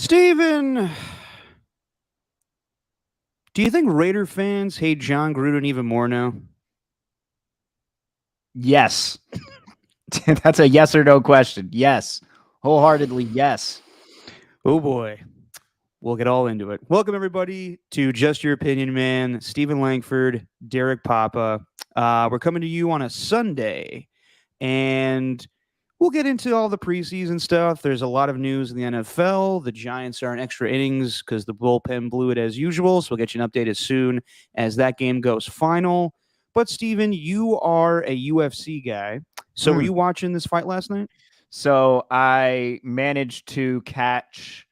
Steven, do you think Raider fans hate John Gruden even more now? Yes. That's a yes or no question. Yes. Wholeheartedly, yes. Oh boy. We'll get all into it. Welcome, everybody, to Just Your Opinion, man. Stephen Langford, Derek Papa. We're coming to you on a Sunday, and we'll get into all the preseason stuff. There's a lot of news in the NFL. The Giants are in extra innings because the bullpen blew it as usual, so we'll get you an update as soon as that game goes final. But, Steven, you are a UFC guy. So were you watching this fight last night? So I managed to catch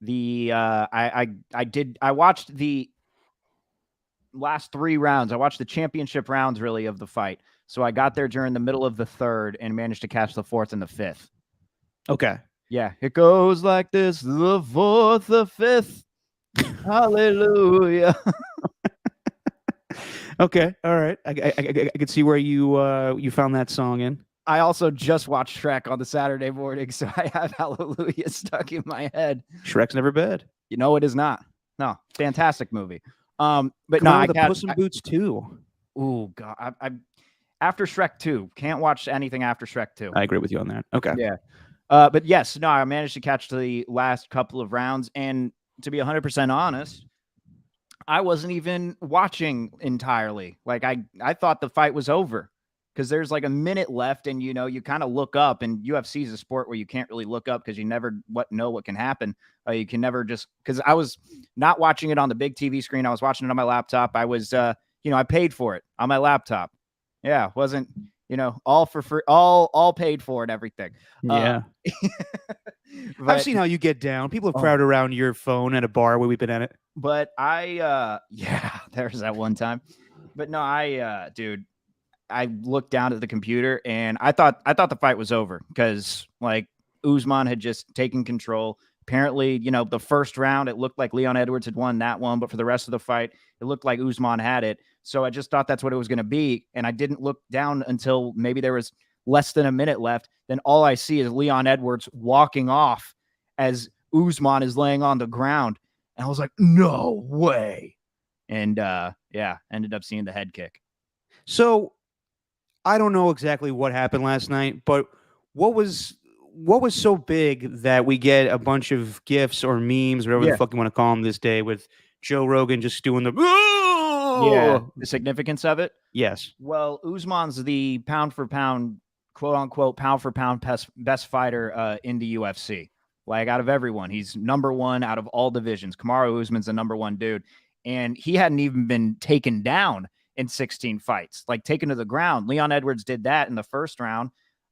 the I watched the last 3 rounds. I watched the championship rounds really of the fight. So I got there during the middle of the third and managed to catch the fourth and the fifth. Okay. Yeah, it goes like this: the fourth, the fifth. Hallelujah. Okay, all right. I could see where you found that song in. I also just watched Shrek on the Saturday morning, so I have Hallelujah stuck in my head. Shrek's never bad. You know, it is not. No, fantastic movie. But Come no, on with the Puss in Boots 2. Oh God, I after Shrek 2, can't watch anything after Shrek 2. I agree with you on that. Okay. Yeah. But yes, no, I managed to catch the last couple of rounds, and to be 100% honest, I wasn't even watching entirely. Like I thought the fight was over because there's like a minute left, and you kind of look up, and UFC is a sport where you can't really look up because you never know what can happen. You can never just because I was not watching it on the big TV screen. I was watching it on my laptop. I was I paid for it on my laptop. Yeah, wasn't all for free, all paid for and everything. Yeah. I've seen how you get down. People have crowded around your phone at a bar where we've been at it. But yeah, there's that one time. But no, dude, I looked down at the computer and I thought the fight was over because like Usman had just taken control. Apparently, the first round, it looked like Leon Edwards had won that one, but for the rest of the fight, it looked like Usman had it. So I just thought that's what it was going to be. And I didn't look down until maybe there was less than a minute left. Then all I see is Leon Edwards walking off as Usman is laying on the ground. And I was like, no way. And ended up seeing the head kick. So I don't know exactly what happened last night, but what was so big that we get a bunch of GIFs or memes, whatever the fuck you want to call them this day, with Joe Rogan just doing the the significance of it? Yes. Well, Usman's the pound for pound, quote unquote, pound for pound best fighter in the UFC. Like out of everyone, he's number one out of all divisions. Kamaru Usman's the number one dude. And he hadn't even been taken down in 16 fights, like taken to the ground. Leon Edwards did that in the first round.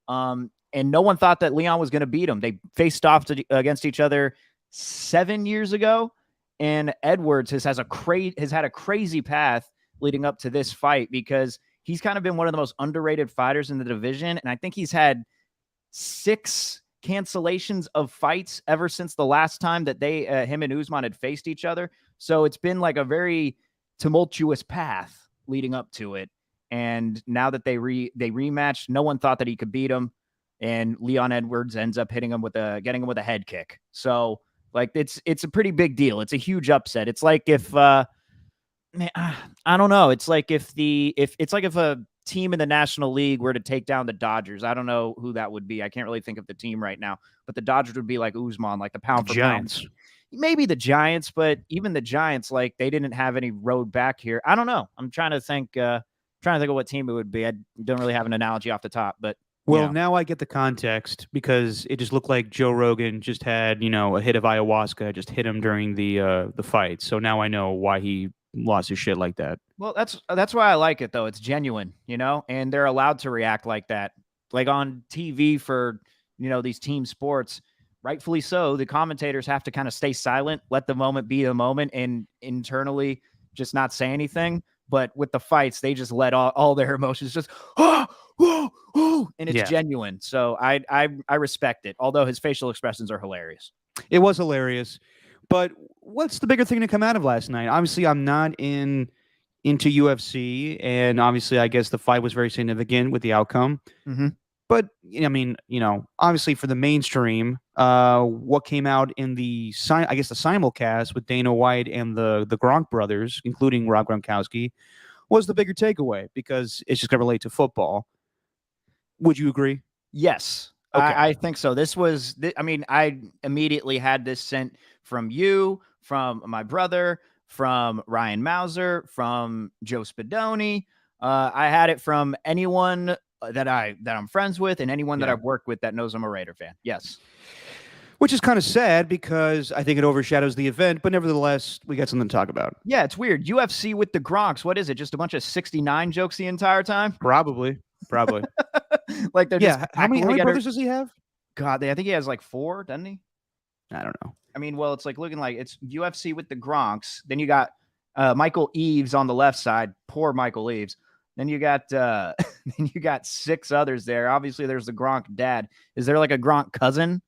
And no one thought that Leon was going to beat him. They faced off against each other 7 years ago. And Edwards has had a crazy path leading up to this fight because he's kind of been one of the most underrated fighters in the division. And I think he's had 6 cancellations of fights ever since the last time that him and Usman had faced each other. So it's been like a very tumultuous path leading up to it. And now that they rematched, no one thought that he could beat him. And Leon Edwards ends up getting him with a head kick. So like it's a pretty big deal. It's a huge upset. It's like if I don't know. It's like if a team in the National League were to take down the Dodgers. I don't know who that would be. I can't really think of the team right now, but the Dodgers would be like Usman, like the pound for Giants. pound. Maybe the Giants, but even the Giants, like they didn't have any road back here. I don't know. I'm trying to think of what team it would be. I don't really have an analogy off the top, but now I get the context because it just looked like Joe Rogan just had, a hit of ayahuasca just hit him during the fight. So now I know why he lost his shit like that. Well, that's why I like it though. It's genuine, and they're allowed to react like that. Like on TV for, these team sports, rightfully so, the commentators have to kind of stay silent, let the moment be a moment, and internally just not say anything. But with the fights, they just let all their emotions just and it's genuine. So I respect it. Although his facial expressions are hilarious. It was hilarious. But what's the bigger thing to come out of last night? Obviously, I'm not into UFC, and obviously, I guess the fight was very significant with the outcome. Mm-hmm. But I mean, obviously for the mainstream, what came out in the I guess the simulcast with Dana White and the Gronk brothers, including Rob Gronkowski, was the bigger takeaway because it's just going to relate to football. Would you agree? Yes, Okay. I think so. This was, I mean, I immediately had this sent from you, from my brother, from Ryan Mauser, from Joe Spadoni. I had it from anyone that I'm friends with, and anyone that Yeah. I've worked with that knows I'm a Raider fan. Yes. Which is kind of sad because I think it overshadows the event, but nevertheless, we got something to talk about. Yeah, it's weird. UFC with the Gronks. What is it? Just a bunch of 69 jokes the entire time? Probably. Like they're just How many together. brothers does he have? God, I think he has like 4, doesn't he? I don't know. I mean, well, it's like looking like it's UFC with the Gronks. Then you got Michael Eaves on the left side. Poor Michael Eaves. Then you got then you got 6 others there. Obviously, there's the Gronk dad. Is there like a Gronk cousin,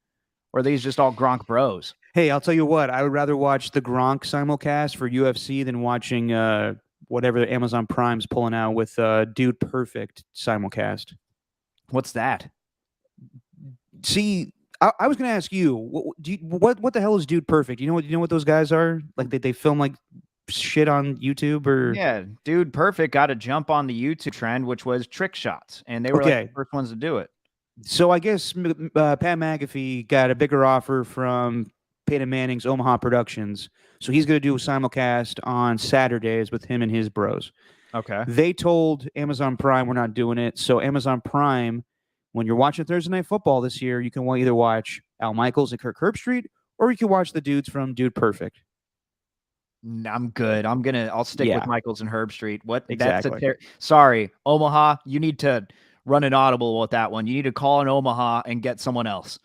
or are these just all Gronk bros? Hey, I'll tell you what. I would rather watch the Gronk simulcast for UFC than watching whatever Amazon Prime's pulling out with Dude Perfect simulcast. What's that? See, I was going to ask you, what the hell is Dude Perfect? You know what those guys are? Like they film like shit on YouTube or Yeah, Dude Perfect got to jump on the YouTube trend, which was trick shots, and they were like the first ones to do it. So I guess Pat McAfee got a bigger offer from Peyton Manning's Omaha Productions. So he's going to do a simulcast on Saturdays with him and his bros. Okay. They told Amazon Prime we're not doing it. So Amazon Prime, when you're watching Thursday Night Football this year, you can either watch Al Michaels and Kirk Herbstreit, or you can watch the dudes from Dude Perfect. I'm good. I'll stick with Michaels and Herbstreit. What? Exactly. Sorry, Omaha. You need to run an audible with that one. You need to call in Omaha and get someone else.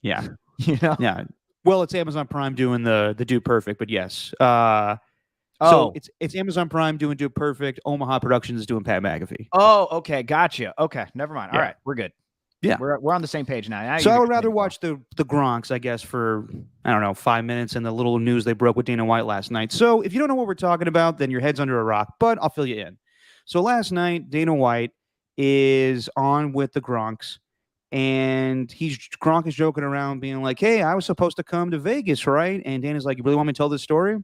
Yeah. Yeah. Well, it's Amazon Prime doing the Dude Perfect, but yes. So it's Amazon Prime doing Dude Perfect. Omaha Productions is doing Pat McAfee. Oh, okay, gotcha. Okay, never mind. All right, we're good. Yeah, we're on the same page now. So I would rather watch the Gronks, I guess, for 5 minutes and the little news they broke with Dana White last night. So if you don't know what we're talking about, then your head's under a rock. But I'll fill you in. So last night, Dana White is on with the Gronks, and Gronk is joking around, being like, "Hey, I was supposed to come to Vegas, right?" And Dana's like, "You really want me to tell this story?"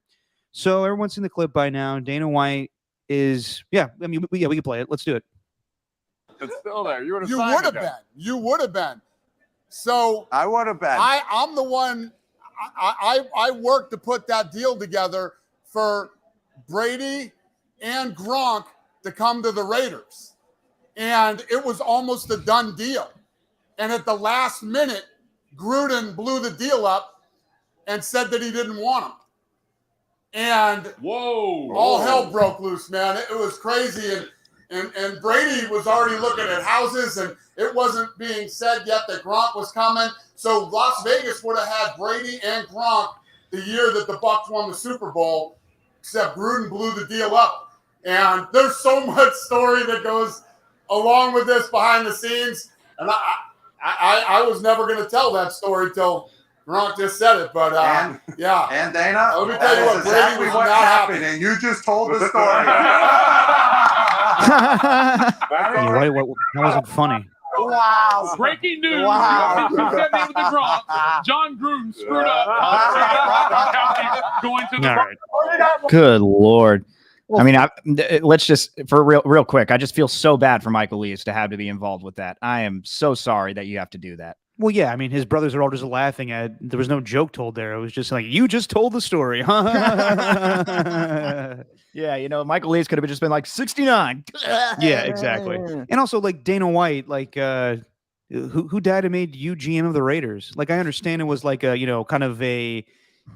So everyone's seen the clip by now. Dana White is, we can play it. Let's do it. It's still there. You would have been. You would have been. So I would have been. I'm the one. I worked to put that deal together for Brady and Gronk to come to the Raiders, and it was almost a done deal. And at the last minute, Gruden blew the deal up and said that he didn't want him. And all hell broke loose, man. It was crazy. And Brady was already looking at houses, and it wasn't being said yet that Gronk was coming. So Las Vegas would have had Brady and Gronk the year that the Bucs won the Super Bowl, except Gruden blew the deal up. And there's so much story that goes along with this behind the scenes. And I was never going to tell that story till Gronk just said it, but and Dana, let me tell you what, Brady was not happy. And you just told the story. That wasn't funny. Wow. Breaking news. Wow. With the Gronk. John Gruden screwed up. Going to the right. Good Lord. I mean, let's just, for real quick, I just feel so bad for Michael Eaves to have to be involved with that. I am so sorry that you have to do that. Well, yeah, I mean, his brothers are all just laughing at. There was no joke told there. It was just like, you just told the story. Yeah, Michael Eaves could have just been like 69. Yeah, exactly. And also, like Dana White, like who died and made you GM of the Raiders? Like, I understand it was like a kind of a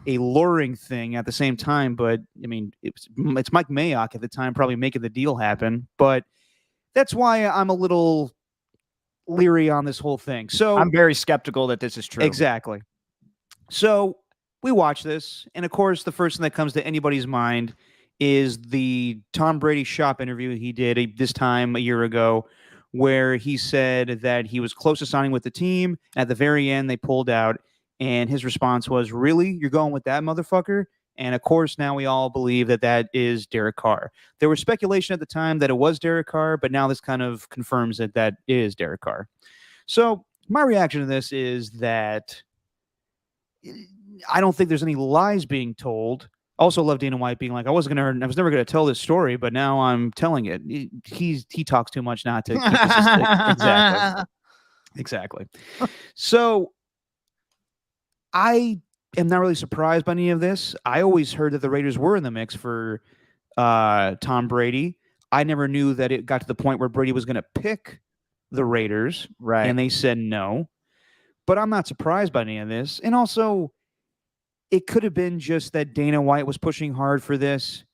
luring thing at the same time, but I mean, it's Mike Mayock at the time probably making the deal happen. But that's why I'm a little leery on this whole thing. So I'm very skeptical that this is true. Exactly. So we watch this, and of course, the first thing that comes to anybody's mind is the Tom Brady shop interview he did this time a year ago, where he said that he was close to signing with the team. At the very end, they pulled out, and his response was, "Really? You're going with that motherfucker?" And of course, now we all believe that is Derek Carr. There was speculation at the time that it was Derek Carr, but now this kind of confirms that is Derek Carr. So my reaction to this is that I don't think there's any lies being told. Also, love Dana White being like, I was never gonna tell this story, but now I'm telling it. He talks too much not to keep this exactly. So I am not really surprised by any of this. I always heard that the Raiders were in the mix for Tom Brady. I never knew that it got to the point where Brady was going to pick the Raiders, Right. and they said no. But I'm not surprised by any of this. And also, it could have been just that Dana White was pushing hard for this,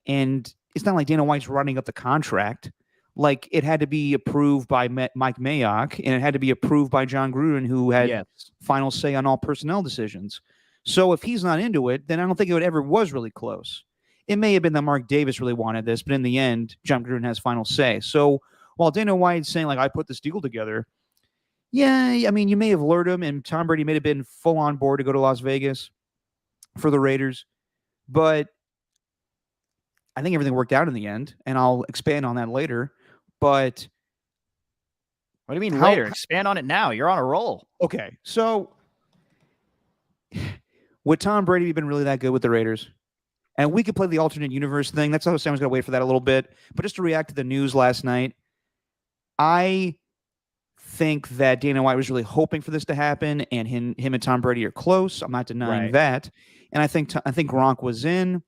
and it's not like Dana White's running up the contract. Like, it had to be approved by Mike Mayock, and it had to be approved by John Gruden, who had final say on all personnel decisions. So if he's not into it, then I don't think it ever was really close. It may have been that Mark Davis really wanted this, but in the end, John Gruden has final say. So while Dana White's saying, like, I put this deal together, yeah, I mean, you may have lured him, and Tom Brady may have been full on board to go to Las Vegas for the Raiders, but I think everything worked out in the end, and I'll expand on that later. But what do you mean later? Expand on it now. You're on a roll. Okay, so would Tom Brady been really that good with the Raiders? And we could play the alternate universe thing. That's how Sam's going to wait for that a little bit. But just to react to the news last night, I think that Dana White was really hoping for this to happen, and him and Tom Brady are close. I'm not denying that. And I think Gronk was in,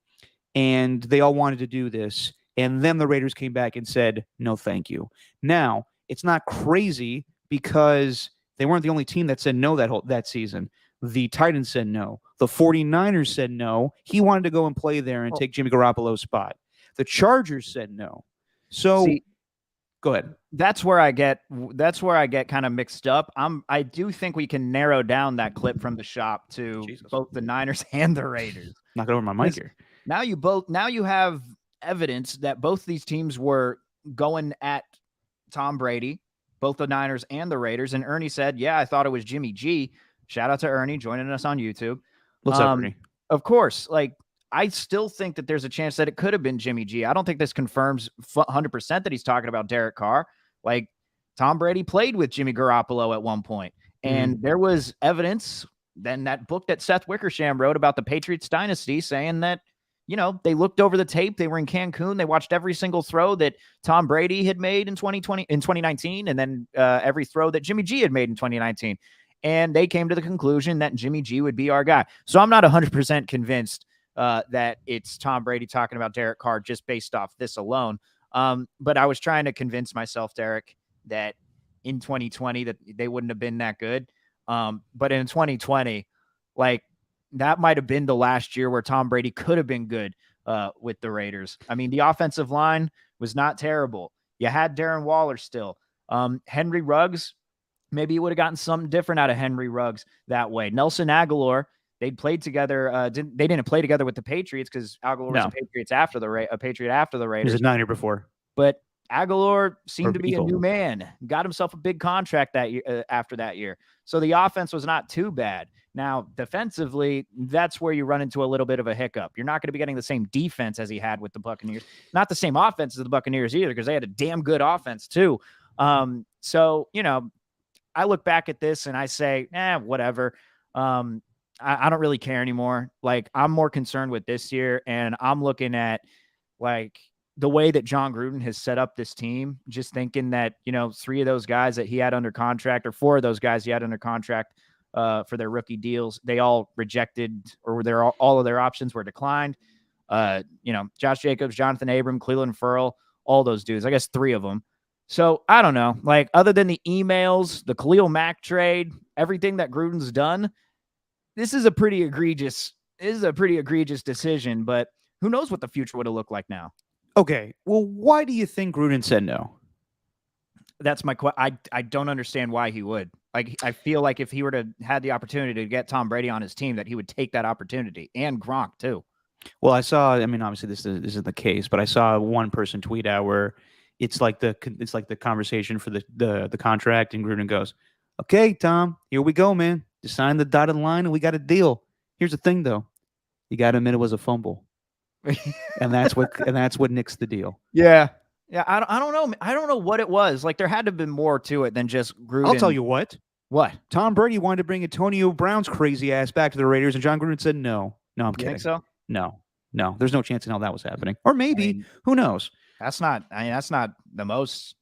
and they all wanted to do this. And then the Raiders came back and said, no, thank you. Now, it's not crazy because they weren't the only team that said no that season. The Titans said no. The 49ers said no. He wanted to go and play there and take Jimmy Garoppolo's spot. The Chargers said no. So go ahead. That's where I get kind of mixed up. I do think we can narrow down that clip from the shop to both the Niners and the Raiders. Knock over my mic here. Now you have evidence that both these teams were going at Tom Brady, both the Niners and the Raiders. And Ernie said, yeah, I thought it was Jimmy G. Shout out to Ernie joining us on YouTube. What's up, Ernie? Of course, like, I still think that there's a chance that it could have been Jimmy G. I don't think this confirms 100% that he's talking about Derek Carr. Like, Tom Brady played with Jimmy Garoppolo at one point, and there was evidence then that book that Seth Wickersham wrote about the Patriots dynasty saying that, you know, they looked over the tape. They were in Cancun. They watched every single throw that Tom Brady had made in 2019, and then every throw that Jimmy G had made in 2019. And they came to the conclusion that Jimmy G would be our guy. So I'm not 100% convinced that it's Tom Brady talking about Derek Carr just based off this alone. But I was trying to convince myself, Derek, that in 2020 that they wouldn't have been that good. But in 2020, like, that might have been the last year where Tom Brady could have been good with the Raiders. I mean, the offensive line was not terrible. You had Darren Waller still. Henry Ruggs, maybe you would have gotten something different out of Henry Ruggs that way. Nelson Aguilar, they played together. They didn't play together with the Patriots because Aguilar was a Patriot after the Raiders. He was a Niner before. But Aguilar seemed to be a new man. Got himself a big contract that year, after that year. So the offense was not too bad. Now, defensively, that's where you run into a little bit of a hiccup. You're not going to be getting the same defense as he had with the Buccaneers. Not the same offense as the Buccaneers either, because they had a damn good offense too. So, you know, I look back at this and I say, whatever. I don't really care anymore. Like, I'm more concerned with this year, and I'm looking at, like, the way that John Gruden has set up this team, just thinking that, you know, 3 of those guys that he had under contract, or 4 of those guys he had under contract for their rookie deals, they all rejected, or all of their options were declined. You know, Josh Jacobs, Jonathan Abram, Cleveland Ferrell, all those dudes, I guess 3 of them. So I don't know, like, other than the emails, the Khalil Mack trade, everything that Gruden's done, this is a pretty egregious decision, but who knows what the future would have looked like now. Okay, well, why do you think Gruden said no? That's my question. I don't understand why he would. Like, I feel like if he were to had the opportunity to get Tom Brady on his team, that he would take that opportunity, and Gronk too. Well, I mean, obviously this isn't the case, but I saw one person tweet out where it's like the conversation for the contract, and Gruden goes, "Okay, Tom, here we go, man. Just sign the dotted line, and we got a deal. Here's the thing, though, you got to admit it was a fumble." and that's what nixed the deal. Yeah. Yeah, I don't know. I don't know what it was. Like there had to have been more to it than just Gruden. I'll tell you what. What? Tom Brady wanted to bring Antonio Brown's crazy ass back to the Raiders, and John Gruden said no. No, I'm You kidding. think so? No. There's no chance in hell that was happening. Or maybe, who knows? That's not the most.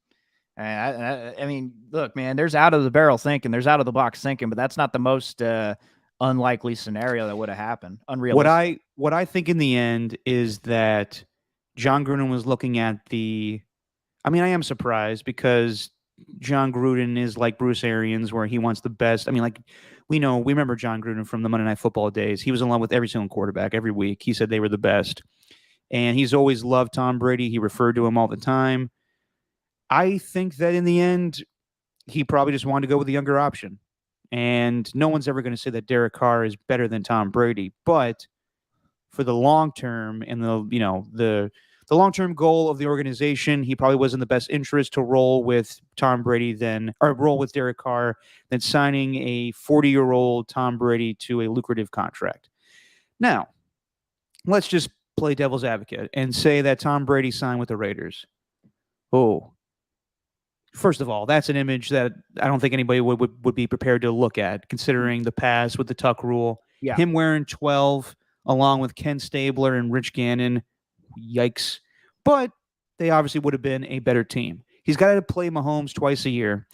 I mean, look, man, there's out of the barrel thinking, there's out of the box thinking, but that's not the most unlikely scenario that would have happened. Unrealistic. What I think in the end is that John Gruden was looking at the. I mean, I am surprised because John Gruden is like Bruce Arians, where he wants the best. I mean, like we remember John Gruden from the Monday Night Football days. He was in love with every single quarterback every week. He said they were the best, and he's always loved Tom Brady. He referred to him all the time. I think that in the end, he probably just wanted to go with the younger option. And no one's ever going to say that Derek Carr is better than Tom Brady. But for the long term and the long term goal of the organization, he probably was in the best interest to roll with Tom Brady roll with Derek Carr than signing a 40-year-old Tom Brady to a lucrative contract. Now, let's just play devil's advocate and say that Tom Brady signed with the Raiders. Oh, first of all, that's an image that I don't think anybody would be prepared to look at, considering the past with the Tuck rule. Yeah. Him wearing 12 along with Ken Stabler and Rich Gannon. Yikes. But they obviously would have been a better team. He's got to play Mahomes twice a year.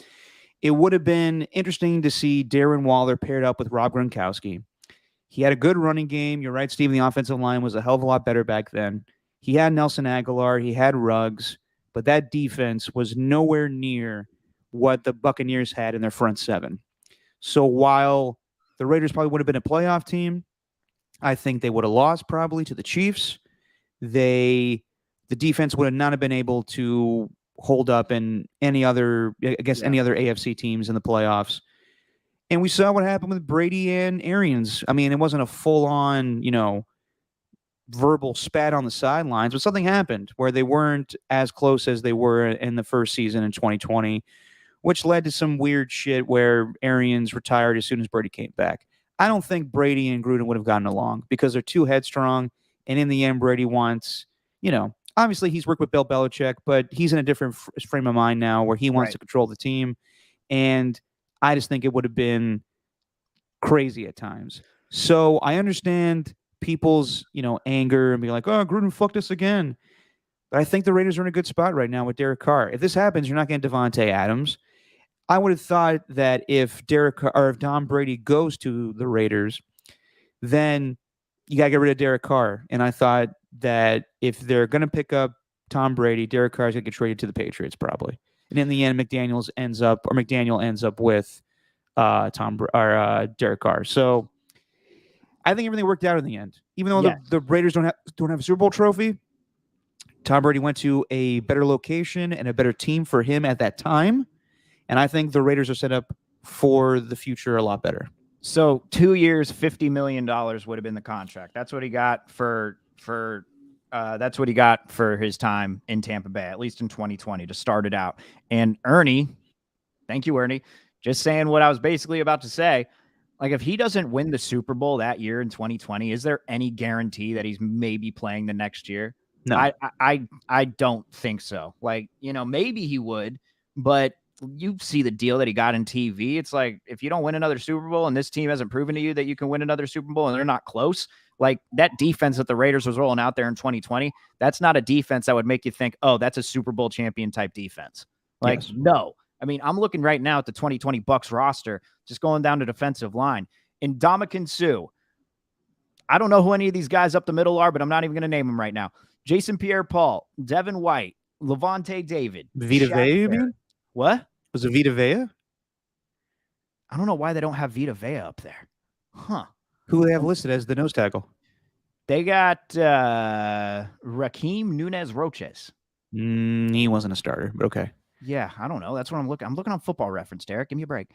It would have been interesting to see Darren Waller paired up with Rob Gronkowski. He had a good running game. You're right, Steve. The offensive line was a hell of a lot better back then. He had Nelson Aguilar. He had Ruggs. But that defense was nowhere near what the Buccaneers had in their front seven. So while the Raiders probably would have been a playoff team, I think they would have lost probably to the Chiefs. The defense would have not have been able to hold up in any other AFC teams in the playoffs. And we saw what happened with Brady and Arians. I mean, it wasn't a full-on, verbal spat on the sidelines, but something happened where they weren't as close as they were in the first season in 2020, which led to some weird shit where Arians retired as soon as Brady came back. I don't think Brady and Gruden would have gotten along because they're too headstrong, and in the end, Brady wants, obviously he's worked with Bill Belichick, but he's in a different frame of mind now where he wants to control the team, and I just think it would have been crazy at times. So I understand people's, anger and be like, oh, Gruden fucked us again. But I think the Raiders are in a good spot right now with Derek Carr. If this happens, you're not getting Devontae Adams. I would have thought that if Tom Brady goes to the Raiders, then you got to get rid of Derek Carr. And I thought that if they're going to pick up Tom Brady, Derek Carr is going to get traded to the Patriots probably. And in the end, McDaniel ends up with Derek Carr. So I think everything worked out in the end. Even though the Raiders don't have a Super Bowl trophy, Tom Brady went to a better location and a better team for him at that time. And I think the Raiders are set up for the future a lot better. So 2 years, $50 million would have been the contract. That's what he got for his time in Tampa Bay, at least in 2020 to start it out. And Ernie, thank you, Ernie, just saying what I was basically about to say. Like, if he doesn't win the Super Bowl that year in 2020, is there any guarantee that he's maybe playing the next year? No. I don't think so. Like, maybe he would, but you see the deal that he got in TV. It's like, if you don't win another Super Bowl and this team hasn't proven to you that you can win another Super Bowl and they're not close, like that defense that the Raiders was rolling out there in 2020, that's not a defense that would make you think, oh, that's a Super Bowl champion type defense. Like, no. I mean, I'm looking right now at the 2020 Bucs roster, just going down to defensive line. And Ndamukong Suh, I don't know who any of these guys up the middle are, but I'm not even going to name them right now. Jason Pierre-Paul, Devin White, Levante David. Vita Vea, you mean? What? Was it Vita Vea? I don't know why they don't have Vita Vea up there. Huh. Who do they have listed as the nose tackle? They got Raheem Nunez Roches. He wasn't a starter, but okay. Yeah, I don't know. That's what I'm looking. I'm looking on Football Reference, Derek. Give me a break.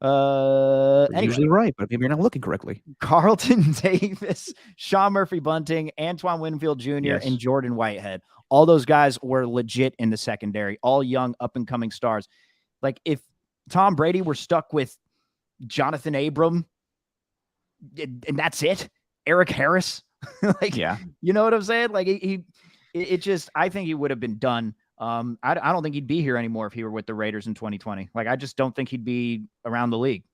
Anyway. Usually right, but maybe you're not looking correctly. Carlton Davis, Sean Murphy Bunting, Antoine Winfield Jr., and Jordan Whitehead. All those guys were legit in the secondary, all young, up-and-coming stars. Like, if Tom Brady were stuck with Jonathan Abram, and that's it, Eric Harris, you know what I'm saying? Like, I think he would have been done I don't think he'd be here anymore if he were with the Raiders in 2020. Like, I just don't think he'd be around the league.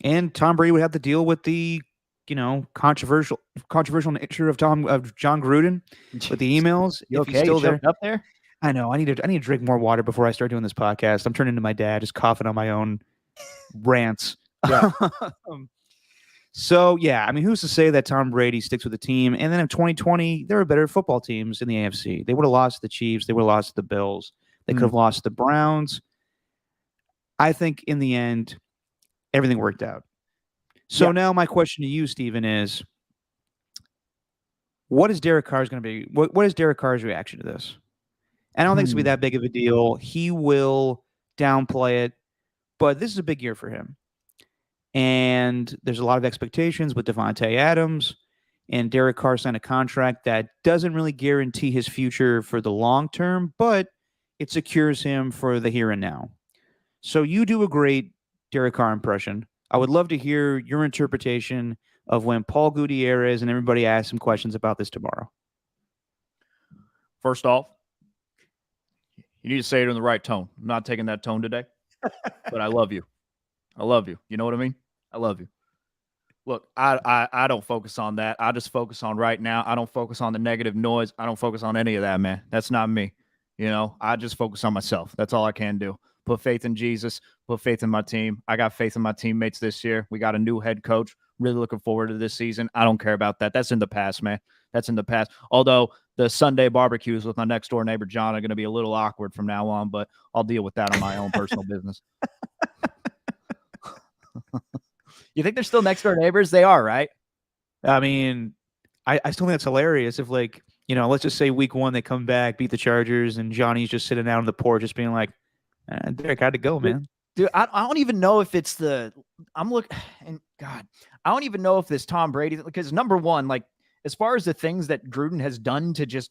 And Tom Brady would have to deal with the, controversial nature of John Gruden with the emails. You if he's okay? still You there. choked up there? I know. I need to drink more water before I start doing this podcast. I'm turning into my dad, just coughing on my own rants. Yeah. So, yeah, I mean, who's to say that Tom Brady sticks with the team? And then in 2020, there were better football teams in the AFC. They would have lost to the Chiefs. They would have lost to the Bills. They could have lost to the Browns. I think in the end, everything worked out. So now my question to you, Steven, is what is Derek Carr's going to be? What is Derek Carr's reaction to this? I don't think it's going to be that big of a deal. He will downplay it, but this is a big year for him. And there's a lot of expectations with Devontae Adams, and Derek Carr signed a contract that doesn't really guarantee his future for the long term, but it secures him for the here and now. So you do a great Derek Carr impression. I would love to hear your interpretation of when Paul Gutierrez and everybody asks him questions about this tomorrow. First off, you need to say it in the right tone. I'm not taking that tone today, but I love you. I love you. You know what I mean? I love you. Look, I don't focus on that. I just focus on right now. I don't focus on the negative noise. I don't focus on any of that, man. That's not me. I just focus on myself. That's all I can do. Put faith in Jesus. Put faith in my team. I got faith in my teammates this year. We got a new head coach. Really looking forward to this season. I don't care about that. That's in the past, man. That's in the past. Although the Sunday barbecues with my next door neighbor, John, are going to be a little awkward from now on, but I'll deal with that on my own personal business. You think they're still next door neighbors? They are, right? I mean, I still think that's hilarious. If let's just say week 1, they come back, beat the Chargers, and Johnny's just sitting out on the porch just being like, Derek, how'd it go, man? Dude, I don't even know if it's I don't even know if this Tom Brady, because number one, like, as far as the things that Gruden has done to just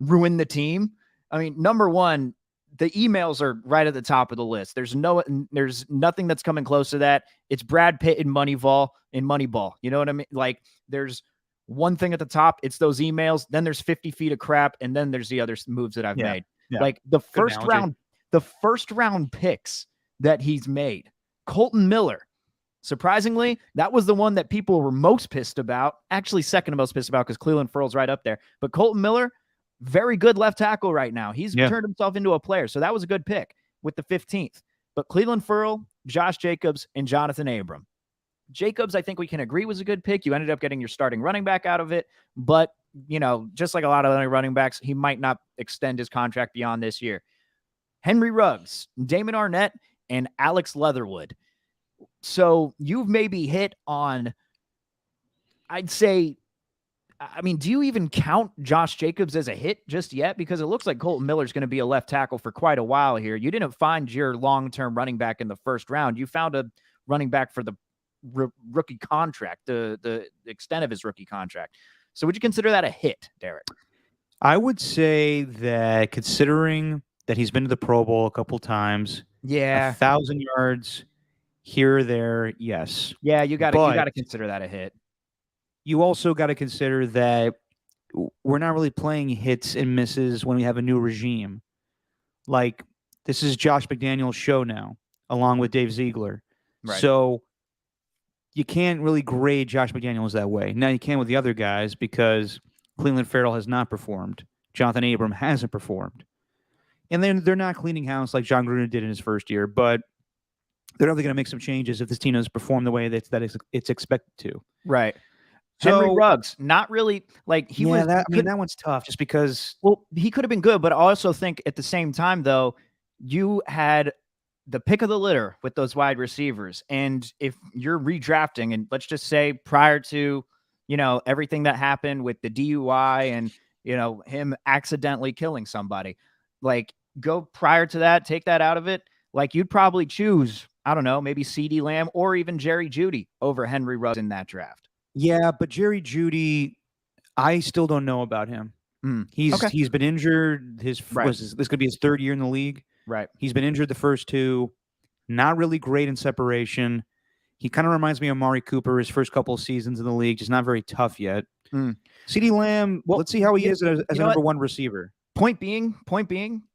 ruin the team, I mean, number one, the emails are right at the top of the list. There's nothing that's coming close to that. It's Brad Pitt in Moneyball. You know what I mean? Like, there's one thing at the top. It's those emails. Then there's 50 feet of crap. And then there's the other moves that I've made. Yeah. Like the first round picks that he's made. Colton Miller. Surprisingly, that was the one that people were most pissed about. Actually, second most pissed about, because Cleveland Ferrell's right up there. But Colton Miller, very good left tackle right now. He's turned himself into a player. So that was a good pick with the 15th. But Cleveland Ferrell, Josh Jacobs, and Jonathan Abram. Jacobs, I think we can agree, was a good pick. You ended up getting your starting running back out of it. But, just like a lot of other running backs, he might not extend his contract beyond this year. Henry Ruggs, Damon Arnett, and Alex Leatherwood. So you've maybe hit on, I'd say, I mean, do you even count Josh Jacobs as a hit just yet? Because it looks like Colton Miller's going to be a left tackle for quite a while here. You didn't find your long-term running back in the first round. You found a running back for the rookie contract, the extent of his rookie contract. So would you consider that a hit, Derek? I would say that, considering that he's been to the Pro Bowl a couple times, 1,000 yards here or there, yes. Yeah, you got to consider that a hit. You also got to consider that we're not really playing hits and misses when we have a new regime. Like, this is Josh McDaniels' show now, along with Dave Ziegler. Right. So you can't really grade Josh McDaniels that way. Now you can with the other guys, because Cleveland Ferrell has not performed. Jonathan Abram hasn't performed. And then they're not cleaning house like John Gruden did in his first year, but they're definitely going to make some changes if this team doesn't perform the way that it's expected to. Right. Henry Ruggs, not really, like, he was. That one's tough, just because. Well, he could have been good, but I also think at the same time, though, you had the pick of the litter with those wide receivers. And if you're redrafting, and let's just say prior to, everything that happened with the DUI and, him accidentally killing somebody, like, go prior to that, take that out of it. Like, you'd probably choose, I don't know, maybe CeeDee Lamb or even Jerry Jeudy over Henry Ruggs in that draft. Yeah, but Jerry Jeudy, I still don't know about him. He's been injured. This could be his third year in the league. Right. He's been injured the first two. Not really great in separation. He kind of reminds me of Amari Cooper, his first couple of seasons in the league. Just not very tough yet. CeeDee Lamb, let's see how he is as a number one receiver. Point being,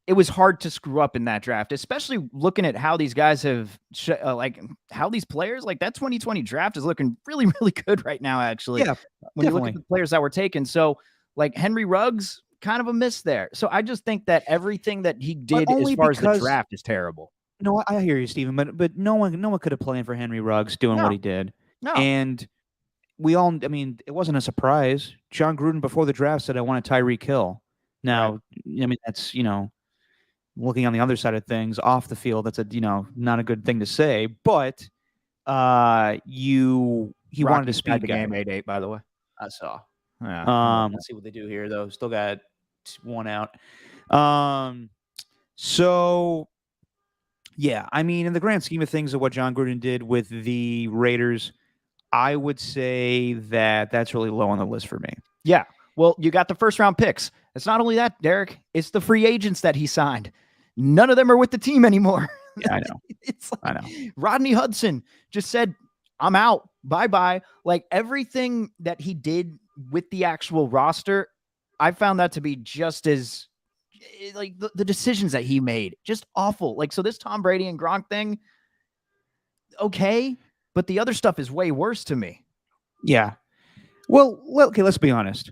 it was hard to screw up in that draft, especially looking at how these guys have like how these players, like that 2020 draft is looking really, really good right now, actually. Yeah, when you look definitely. at the players that were taken. So like Henry Ruggs, kind of a miss there. So I just think that everything that he did as only far as the because- draft is terrible. No, I hear you, Stephen, but no one could have planned for Henry Ruggs doing No. what he did. No. And we all, I mean, it wasn't a surprise. John Gruden before the draft said, I want a Tyreek Hill. Now, I mean, that's, looking on the other side of things off the field, that's not a good thing to say, but he wanted to speed the game 8-8, by the way. I saw. Yeah. Let's see what they do here, though. Still got one out. So, yeah, I mean, in the grand scheme of things of what John Gruden did with the Raiders, I would say that that's really low on the list for me. Yeah. Well, you got the first round picks. It's not only that, Derek. It's the free agents that he signed. None of them are with the team anymore. Yeah, I know. It's like, I know. Rodney Hudson just said, I'm out. Bye-bye. Like everything that he did with the actual roster, I found that to be just as like the decisions that he made, just awful. Like, so this Tom Brady and Gronk thing, okay, but the other stuff is way worse to me. Yeah. Well, okay, let's be honest.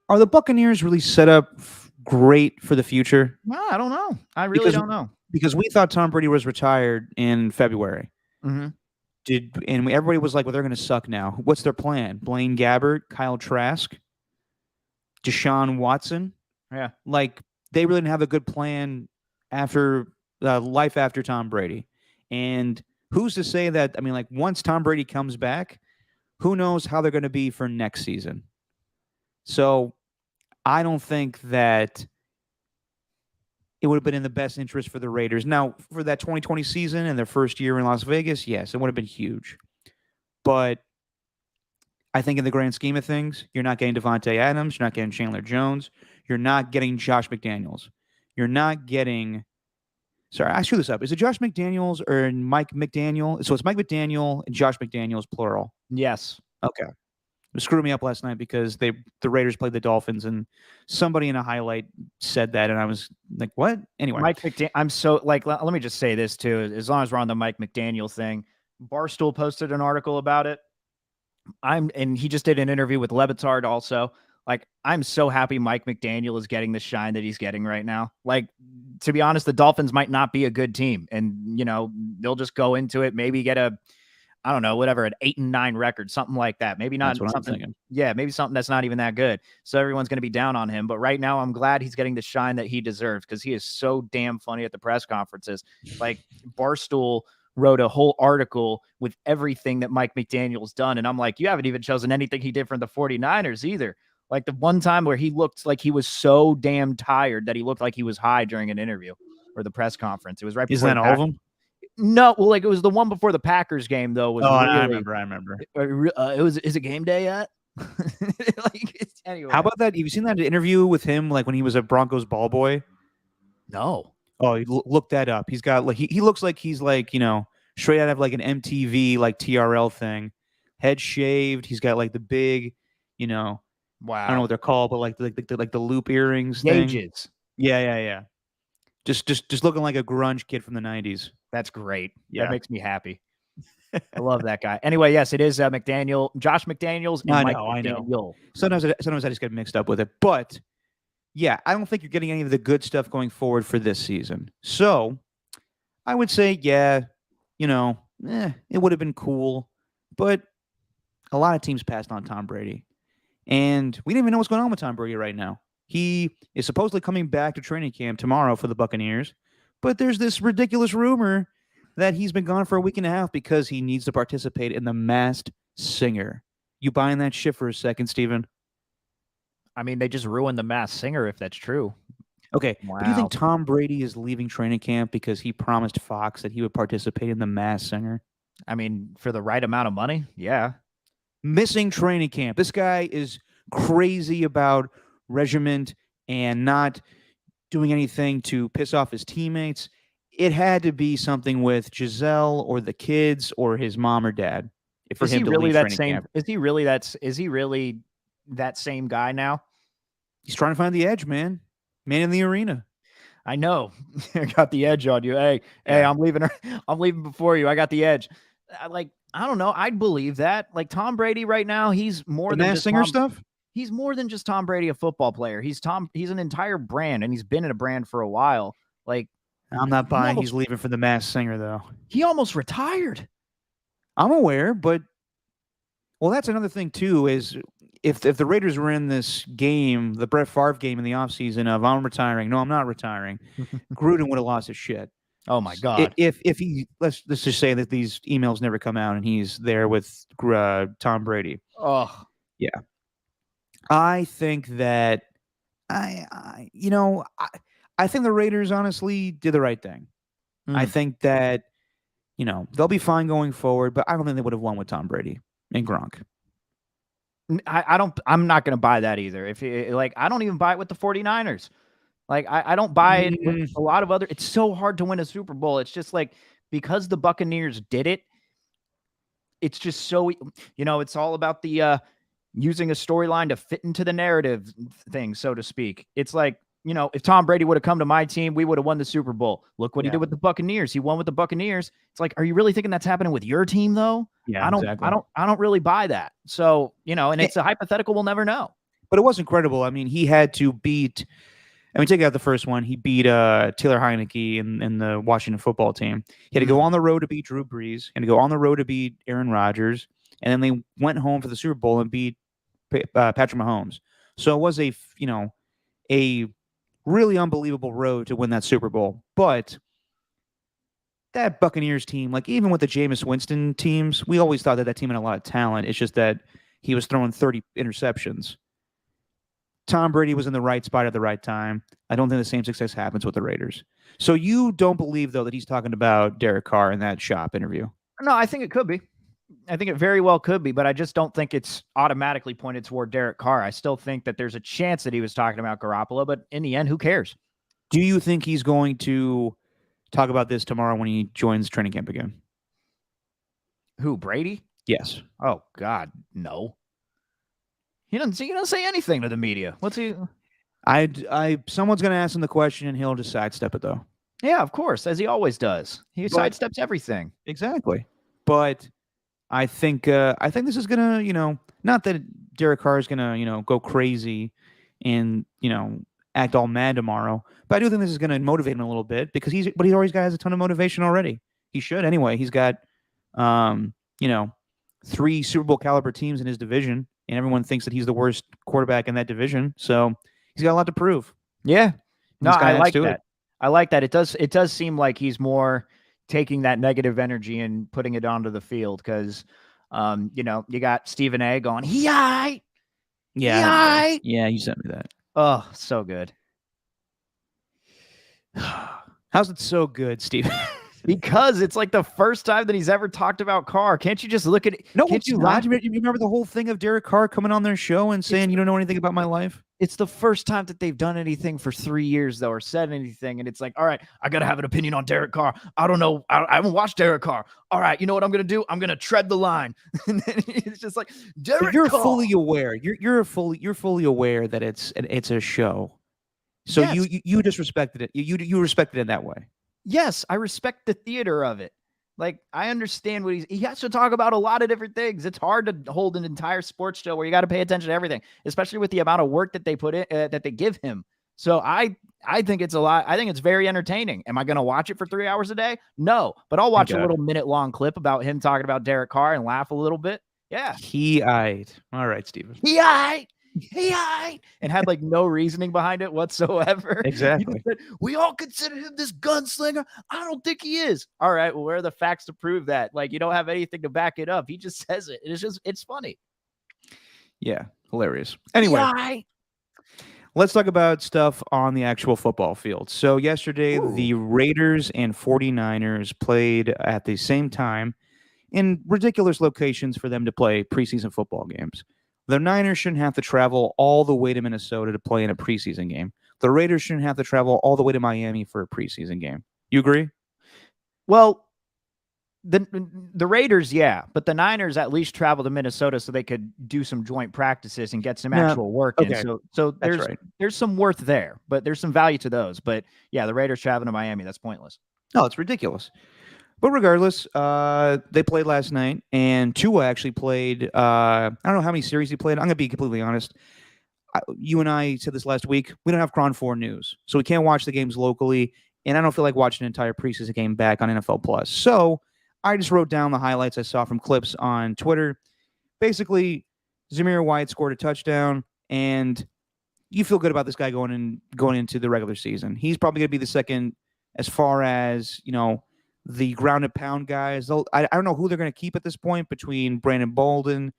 Are the Buccaneers really set up great for the future? Well, I don't know. I really don't know. Because we thought Tom Brady was retired in February. Mm-hmm. Everybody was like, well, they're going to suck now. What's their plan? Blaine Gabbert, Kyle Trask, Deshaun Watson? Yeah. Like, they really didn't have a good plan after life after Tom Brady. And who's to say that, I mean, like, once Tom Brady comes back, who knows how they're going to be for next season? So I don't think that it would have been in the best interest for the Raiders. Now, for that 2020 season and their first year in Las Vegas, yes, it would have been huge. But I think in the grand scheme of things, you're not getting Devontae Adams, you're not getting Chandler Jones, you're not getting Josh McDaniels. You're not getting... Sorry, I screwed this up. Is it Josh McDaniels or Mike McDaniel? So it's Mike McDaniel and Josh McDaniels, plural. Yes. Okay. It screwed me up last night because the Raiders played the Dolphins and somebody in a highlight said that and I was like, what? Anyway. Mike McDaniel, I'm so like, let me just say this too. As long as we're on the Mike McDaniel thing, Barstool posted an article about it. And he just did an interview with Lebitard also. Like, I'm so happy Mike McDaniel is getting the shine that he's getting right now. Like, to be honest, the Dolphins might not be a good team. And, they'll just go into it, maybe get an 8-9 record, something like that. Maybe not something. Yeah, maybe something that's not even that good. So everyone's going to be down on him. But right now, I'm glad he's getting the shine that he deserves because he is so damn funny at the press conferences. Like, Barstool wrote a whole article with everything that Mike McDaniel's done. And I'm like, you haven't even chosen anything he did from the 49ers either. Like the one time where he looked like he was so damn tired that he looked like he was high during an interview or the press conference. It was right before. Isn't that all of them? No, well, like it was the one before the Packers game though. Was I remember. Is it game day yet? Anyway. How about that? Have you seen that interview with him, like when he was a Broncos ball boy? No. Oh, look that up. He's got like he looks like he's like straight out of like an MTV like TRL thing, head shaved. He's got like the big, Wow. I don't know what they're called, but like the loop earrings. Gauges. Thing. Yeah. Just looking like a grunge kid from the 90s. That's great. Yeah. That makes me happy. I love that guy. Anyway, yes, it is McDaniel, Josh McDaniels, and Mike McDaniel. Know. Sometimes I just get mixed up with it. But yeah, I don't think you're getting any of the good stuff going forward for this season. So I would say, yeah, it would have been cool. But a lot of teams passed on Tom Brady. And we didn't even know what's going on with Tom Brady right now. He is supposedly coming back to training camp tomorrow for the Buccaneers. But there's this ridiculous rumor that he's been gone for a week and a half because he needs to participate in the Masked Singer. You buying that shit for a second, Steven? I mean, they just ruined the Masked Singer if that's true. Okay. Wow. But do you think Tom Brady is leaving training camp because he promised Fox that he would participate in the Masked Singer? I mean, for the right amount of money, yeah. Missing training camp. This guy is crazy about regiment and not doing anything to piss off his teammates. It had to be something with Giselle or the kids or his mom or dad. Is he really that same? Is he really that same guy now? He's trying to find the edge, man in the arena. I know. I got the edge on you. Hey, I'm leaving her. I'm leaving before you. I got the edge. I don't know. I'd believe that. Like Tom Brady right now, he's more The than Masked just Singer Tom. stuff? He's more than just Tom Brady, a football player. He's an entire brand, and he's been in a brand for a while. Like, I'm not buying almost- he's leaving for the Masked Singer, though. he almost retired. I'm aware, but well, that's another thing too. Is if the Raiders were in this game, the Brett Favre game in the offseason of I'm retiring, no, I'm not retiring, Gruden would have lost his shit. Oh my God! If he let's just say that these emails never come out and he's there with Tom Brady. Oh yeah, I think that I think the Raiders honestly did the right thing. I think that they'll be fine going forward, but I don't think they would have won with Tom Brady and Gronk. I'm not going to buy that either. I don't even buy it with the 49ers. Like, I don't buy it with a lot of other. It's so hard to win a Super Bowl. It's just like, because the Buccaneers did it, it's just so, it's all about the using a storyline to fit into the narrative thing, so to speak. It's like, if Tom Brady would have come to my team, we would have won the Super Bowl. Look what he did with the Buccaneers. He won with the Buccaneers. It's like, are you really thinking that's happening with your team, though? Yeah, I don't really buy that. So, and it's a hypothetical. We'll never know. But it was incredible. I mean, he had to beat. Take out the first one. He beat Taylor Heineke in the Washington football team. He had to go on the road to beat Drew Brees, and to go on the road to beat Aaron Rodgers, and then they went home for the Super Bowl and beat Patrick Mahomes. So it was a really unbelievable road to win that Super Bowl. But that Buccaneers team, like even with the Jameis Winston teams, we always thought that team had a lot of talent. It's just that he was throwing 30 interceptions. Tom Brady was in the right spot at the right time. I don't think the same success happens with the Raiders. So you don't believe, though, that he's talking about Derek Carr in that shop interview? No, I think it could be. I think it very well could be, but I just don't think it's automatically pointed toward Derek Carr. I still think that there's a chance that he was talking about Garoppolo, but in the end, who cares? Do you think he's going to talk about this tomorrow when he joins training camp again? Who, Brady? Yes. Oh, God, no. He doesn't say anything to the media. What's he? Someone's going to ask him the question, and he'll just sidestep it, though. Yeah, of course, as he always does. He sidesteps everything. Exactly. But I think this is going to, not that Derek Carr is going to, go crazy and, act all mad tomorrow, but I do think this is going to motivate him a little bit because he always has a ton of motivation already. He should anyway. He's got, 3 Super Bowl caliber teams in his division, and everyone thinks that he's the worst quarterback in that division. So he's got a lot to prove. Yeah. No, I like that. It. I like that. It does seem like he's more taking that negative energy and putting it onto the field because, you got Stephen A going, yeah, you sent me that. Oh, so good. How's it so good, Steve? Because it's like the first time that he's ever talked about Carr. Can't you just look at it? No, can't you laugh? You remember the whole thing of Derek Carr coming on their show and saying, you don't know anything about my life? It's the first time that they've done anything for 3 years, though, or said anything. And it's like, all right, I got to have an opinion on Derek Carr. I don't know. I haven't watched Derek Carr. All right, you know what I'm going to do? I'm going to tread the line. And then it's just like, Derek Carr. Fully aware. You're fully aware that it's a show. So yes. you just respected it. You respected it in that way. Yes, I respect the theater of it. Like, I understand what he has to talk about a lot of different things. It's hard to hold an entire sports show where you got to pay attention to everything, especially with the amount of work that they put in, that they give him. So I think it's a lot. I think it's very entertaining. Am I going to watch it for 3 hours a day? No, but I'll watch a little minute-long clip about him talking about Derek Carr and laugh a little bit. Yeah. All right, Steven. And had like no reasoning behind it whatsoever. Exactly. Said, we all consider him this gunslinger. I don't think he is. All right. Well, where are the facts to prove that? Like, you don't have anything to back it up. He just says it. It's funny. Yeah. Hilarious. Anyway, let's talk about stuff on the actual football field. So yesterday, the Raiders and 49ers played at the same time in ridiculous locations for them to play preseason football games. The Niners shouldn't have to travel all the way to Minnesota to play in a preseason game. The Raiders shouldn't have to travel all the way to Miami for a preseason game. You agree? Well, The Raiders, yeah, but the Niners at least travel to Minnesota so they could do some joint practices and get some Yeah, actual work in. okay. So That's right. there's some worth there, but there's some value to those. But yeah, the Raiders traveling to Miami, that's pointless. No, it's ridiculous. But regardless, they played last night, and Tua actually played. I don't know how many series he played. I'm going to be completely honest. You and I said this last week. We don't have Cron 4 news, so we can't watch the games locally, and I don't feel like watching an entire preseason game back on NFL Plus. So I just wrote down the highlights I saw from clips on Twitter. Basically, Zamir White scored a touchdown, and you feel good about this guy going into the regular season. He's probably going to be the second as far as, the ground and pound guys. I don't know who they're going to keep at this point between Brandon Bolden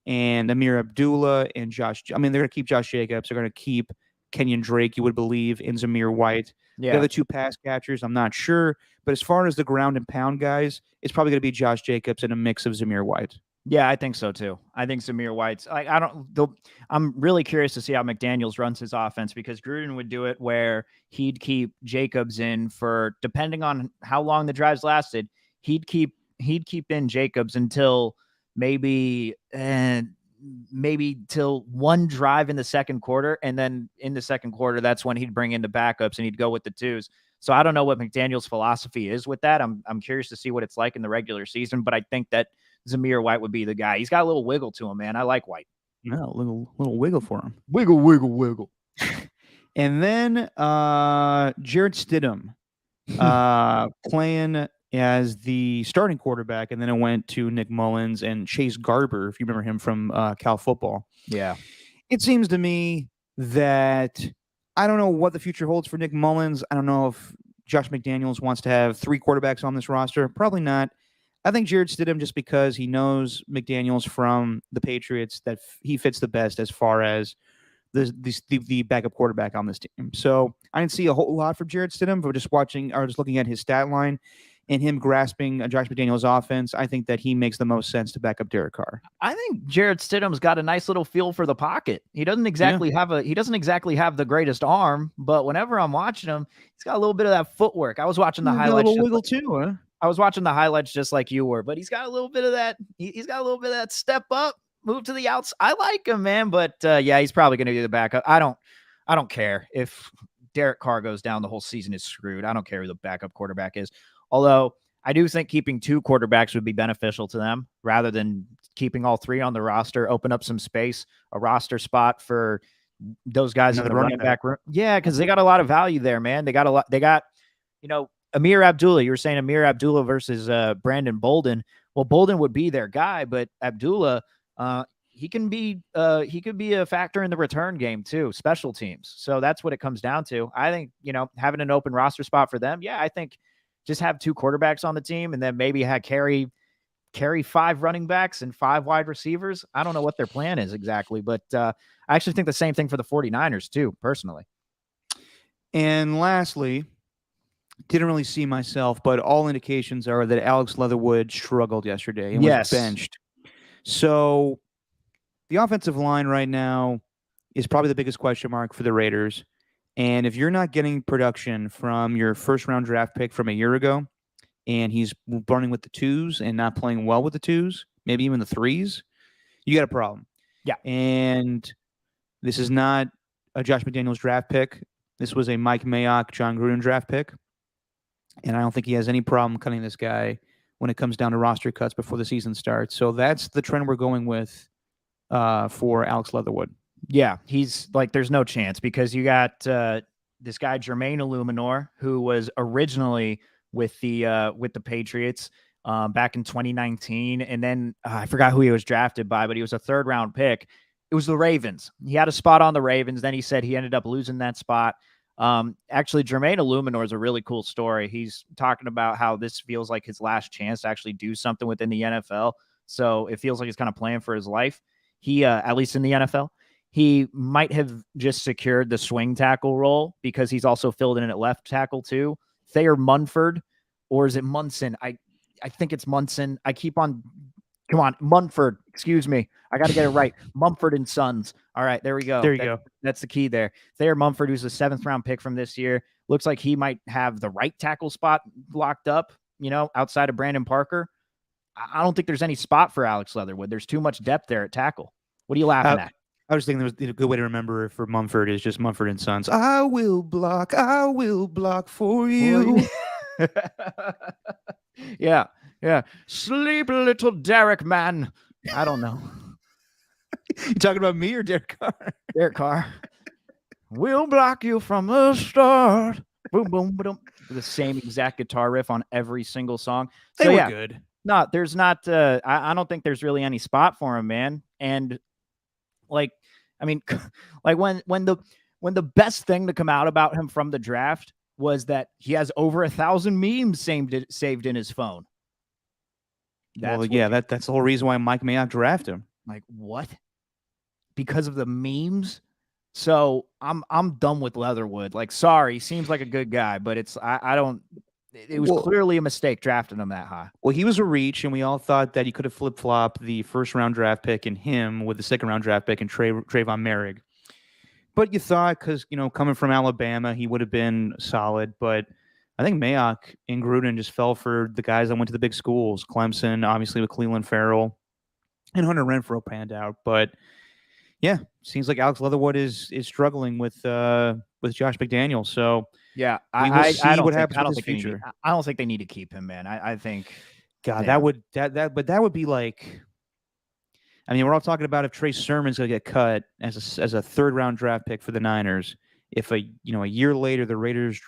and Amir Abdullah and Josh. I mean, they're going to keep Josh Jacobs. They're going to keep Kenyon Drake, you would believe, and Zamir White. Yeah. The other two pass catchers, I'm not sure. But as far as the ground and pound guys, it's probably going to be Josh Jacobs and a mix of Zamir White. Yeah, I think so too. I think Zamir White's. I'm really curious to see how McDaniels runs his offense, because Gruden would do it where he'd keep Jacobs in for, depending on how long the drives lasted, he'd keep in Jacobs until maybe till one drive in the second quarter, and then in the second quarter, that's when he'd bring in the backups and he'd go with the twos. So I don't know what McDaniels' philosophy is with that. I'm curious to see what it's like in the regular season, but I think that Zamir White would be the guy. He's got a little wiggle to him, man. I like White. No, a little wiggle for him. Wiggle, wiggle, wiggle. And then Jarrett Stidham playing as the starting quarterback, and then it went to Nick Mullins and Chase Garber, if you remember him from Cal football. Yeah. It seems to me that I don't know what the future holds for Nick Mullins. I don't know if Josh McDaniels wants to have 3 quarterbacks on this roster. Probably not. I think Jarrett Stidham, just because he knows McDaniels from the Patriots, that he fits the best as far as the backup quarterback on this team. So I didn't see a whole lot from Jarrett Stidham, but just looking at his stat line and him grasping Josh McDaniels' offense, I think that he makes the most sense to back up Derek Carr. I think Jarrett Stidham's got a nice little feel for the pocket. He doesn't exactly have the greatest arm, but whenever I'm watching him, he's got a little bit of that footwork. I was watching the highlights. A little wiggle too, huh? I was watching the highlights just like you were, but he's got a little bit of that. He's got a little bit of that step up, move to the outs. I like him, man, but yeah, he's probably going to be the backup. I don't care if Derek Carr goes down. The whole season is screwed. I don't care who the backup quarterback is. Although I do think keeping 2 quarterbacks would be beneficial to them rather than keeping all 3 on the roster. Open up some space, a roster spot for those guys in the running back room. Yeah, because they got a lot of value there, man. They got a lot. They got, Amir Abdullah. You were saying Amir Abdullah versus Brandon Bolden. Well, Bolden would be their guy, but Abdullah, he could be a factor in the return game too, special teams. So that's what it comes down to. I think, having an open roster spot for them. Yeah, I think just have 2 quarterbacks on the team and then maybe carry 5 running backs and 5 wide receivers. I don't know what their plan is exactly, but I actually think the same thing for the 49ers too, personally. And lastly, didn't really see myself, but all indications are that Alex Leatherwood struggled yesterday and was benched. So the offensive line right now is probably the biggest question mark for the Raiders. And if you're not getting production from your first-round draft pick from a year ago, and he's running with the 2s and not playing well with the 2s, maybe even the 3s, you got a problem. Yeah. And this is not a Josh McDaniels draft pick. This was a Mike Mayock, John Gruden draft pick. And I don't think he has any problem cutting this guy when it comes down to roster cuts before the season starts. So that's the trend we're going with for Alex Leatherwood. Yeah, he's like, there's no chance because you got this guy, Jermaine Illuminor, who was originally with the Patriots back in 2019. And then I forgot who he was drafted by, but he was a 3rd-round pick. It was the Ravens. He had a spot on the Ravens. Then he said he ended up losing that spot. Actually, Jermaine Illuminor is a really cool story. He's talking about how this feels like his last chance to actually do something within the NFL. So it feels like he's kind of playing for his life. He, at least in the NFL, he might have just secured the swing tackle role because he's also filled in at left tackle too. Thayer Munford, or is it Munson? I think it's Munson. Come on, Munford. Excuse me. I got to get it right. Mumford and Sons. All right, there we go. There you go. That's the key there. Thayer Mumford, who's a 7th-round pick from this year, looks like he might have the right tackle spot locked up. outside of Brandon Parker, I don't think there's any spot for Alex Leatherwood. There's too much depth there at tackle. What are you laughing at? I was thinking a good way to remember for Mumford is just Mumford and Sons. I will block for you. Yeah. Sleep, little Derek, man. I don't know. You talking about me or Derek Carr? Derek Carr. We'll block you from the start. Boom, boom, boom. The same exact guitar riff on every single song. They were good. No, there's not. I don't think there's really any spot for him, man. And like when the best thing to come out about him from the draft was that he has over 1,000 memes saved in his phone. That's the whole reason why Mike Mayock drafted him. Like, what? Because of the memes? So I'm done with Leatherwood. Like, sorry, seems like a good guy, but it was clearly a mistake drafting him that high. Well, he was a reach, and we all thought that he could have flip-flopped the first-round draft pick in him with the second-round draft pick in Trayvon Merrick. But you thought, because, coming from Alabama, he would have been solid. But I think Mayock and Gruden just fell for the guys that went to the big schools. Clemson, obviously, with Cleveland Farrell, and Hunter Renfrow panned out. But, yeah, seems like Alex Leatherwood is struggling with Josh McDaniels. So, yeah, we will see what happens with his future. I don't think they need to keep him, man. I think, God, that would be like, I mean, we're all talking about if Trey Sermon's going to get cut as a third-round draft pick for the Niners. If a year later the Raiders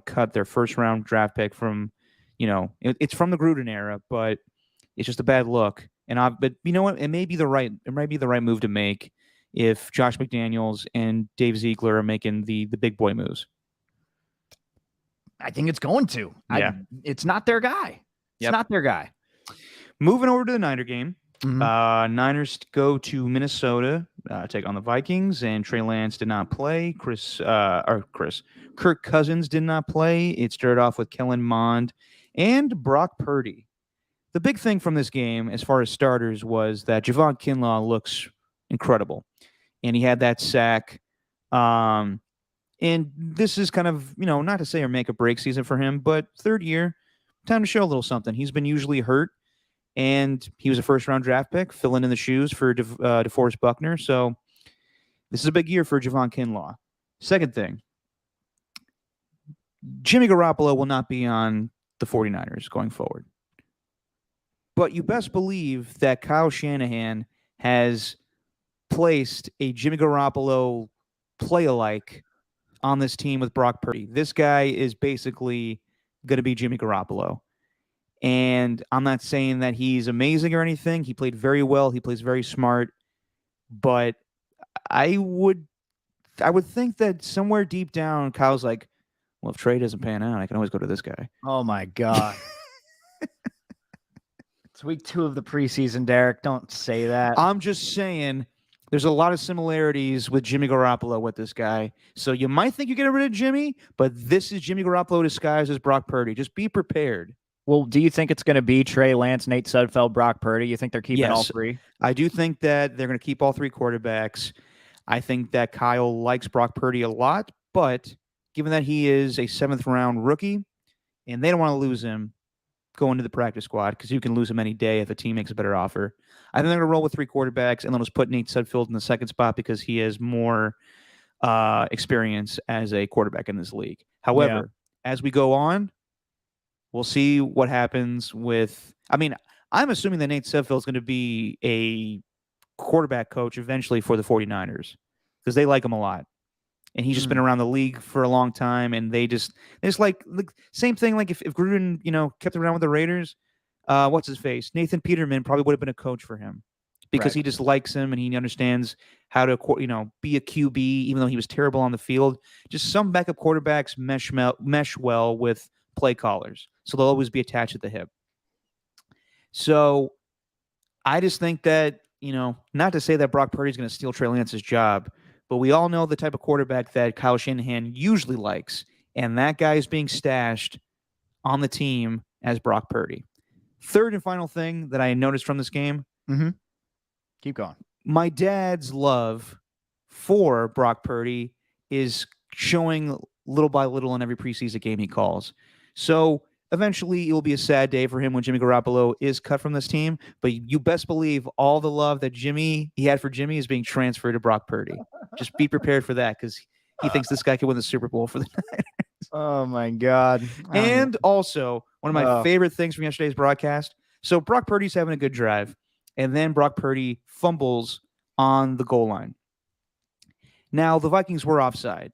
cut their first-round draft pick from, it's from the Gruden era, but it's just a bad look. But you know what? It might be the right move to make if Josh McDaniels and Dave Ziegler are making the big boy moves. I think it's going to. Yeah. It's not their guy. It's not their guy. Moving over to the Niner game. Mm-hmm. Niners go to Minnesota, take on the Vikings, and Trey Lance did not play. Kirk Cousins did not play. It started off with Kellen Mond and Brock Purdy. The big thing from this game, as far as starters, was that Javon Kinlaw looks incredible, and he had that sack. And this is kind of, not to say or make a break season for him, but third year, time to show a little something. He's been usually hurt, and he was a first-round draft pick, filling in the shoes for DeForest Buckner. So this is a big year for Javon Kinlaw. Second thing, Jimmy Garoppolo will not be on the 49ers going forward. But you best believe that Kyle Shanahan has placed a Jimmy Garoppolo play-alike on this team with Brock Purdy. This guy is basically going to be Jimmy Garoppolo. And I'm not saying that he's amazing or anything. He played very well. He plays very smart. But I would think that somewhere deep down, Kyle's like, well, if Trey doesn't pan out, I can always go to this guy. Oh, my God. It's week 2 of the preseason, Derek. Don't say that. I'm just saying there's a lot of similarities with Jimmy Garoppolo with this guy. So you might think you're getting rid of Jimmy, but this is Jimmy Garoppolo disguised as Brock Purdy. Just be prepared. Well, do you think it's going to be Trey Lance, Nate Sudfeld, Brock Purdy? You think they're keeping all three? I do think that they're going to keep all three quarterbacks. I think that Kyle likes Brock Purdy a lot, but given that he is a 7th-round rookie and they don't want to lose him, go into the practice squad because you can lose him any day if a team makes a better offer. I think they're going to roll with 3 quarterbacks and then just put Nate Sudfeld in the second spot because he has more experience as a quarterback in this league. However, as we go on, we'll see what happens with – I mean, I'm assuming that Nate Sudfeld is going to be a quarterback coach eventually for the 49ers because they like him a lot. And he's just been around the league for a long time, and they just like same thing. Like if Gruden, kept around with the Raiders, what's his face? Nathan Peterman probably would have been a coach for him because he just likes him and he understands how to, be a QB, even though he was terrible on the field. Just some backup quarterbacks mesh well with play callers, so they'll always be attached at the hip. So I just think that not to say that Brock Purdy is going to steal Trey Lance's job. But we all know the type of quarterback that Kyle Shanahan usually likes, and that guy is being stashed on the team as Brock Purdy. Third and final thing that I noticed from this game. Keep going. My dad's love for Brock Purdy is showing little by little in every preseason game he calls. So eventually it will be a sad day for him when Jimmy Garoppolo is cut from this team. But you best believe all the love that he had for Jimmy is being transferred to Brock Purdy. Just be prepared for that because he thinks this guy could win the Super Bowl for the Niners. Oh my God. And also, one of my favorite things from yesterday's broadcast. So Brock Purdy's having a good drive, and then Brock Purdy fumbles on the goal line. Now, the Vikings were offside,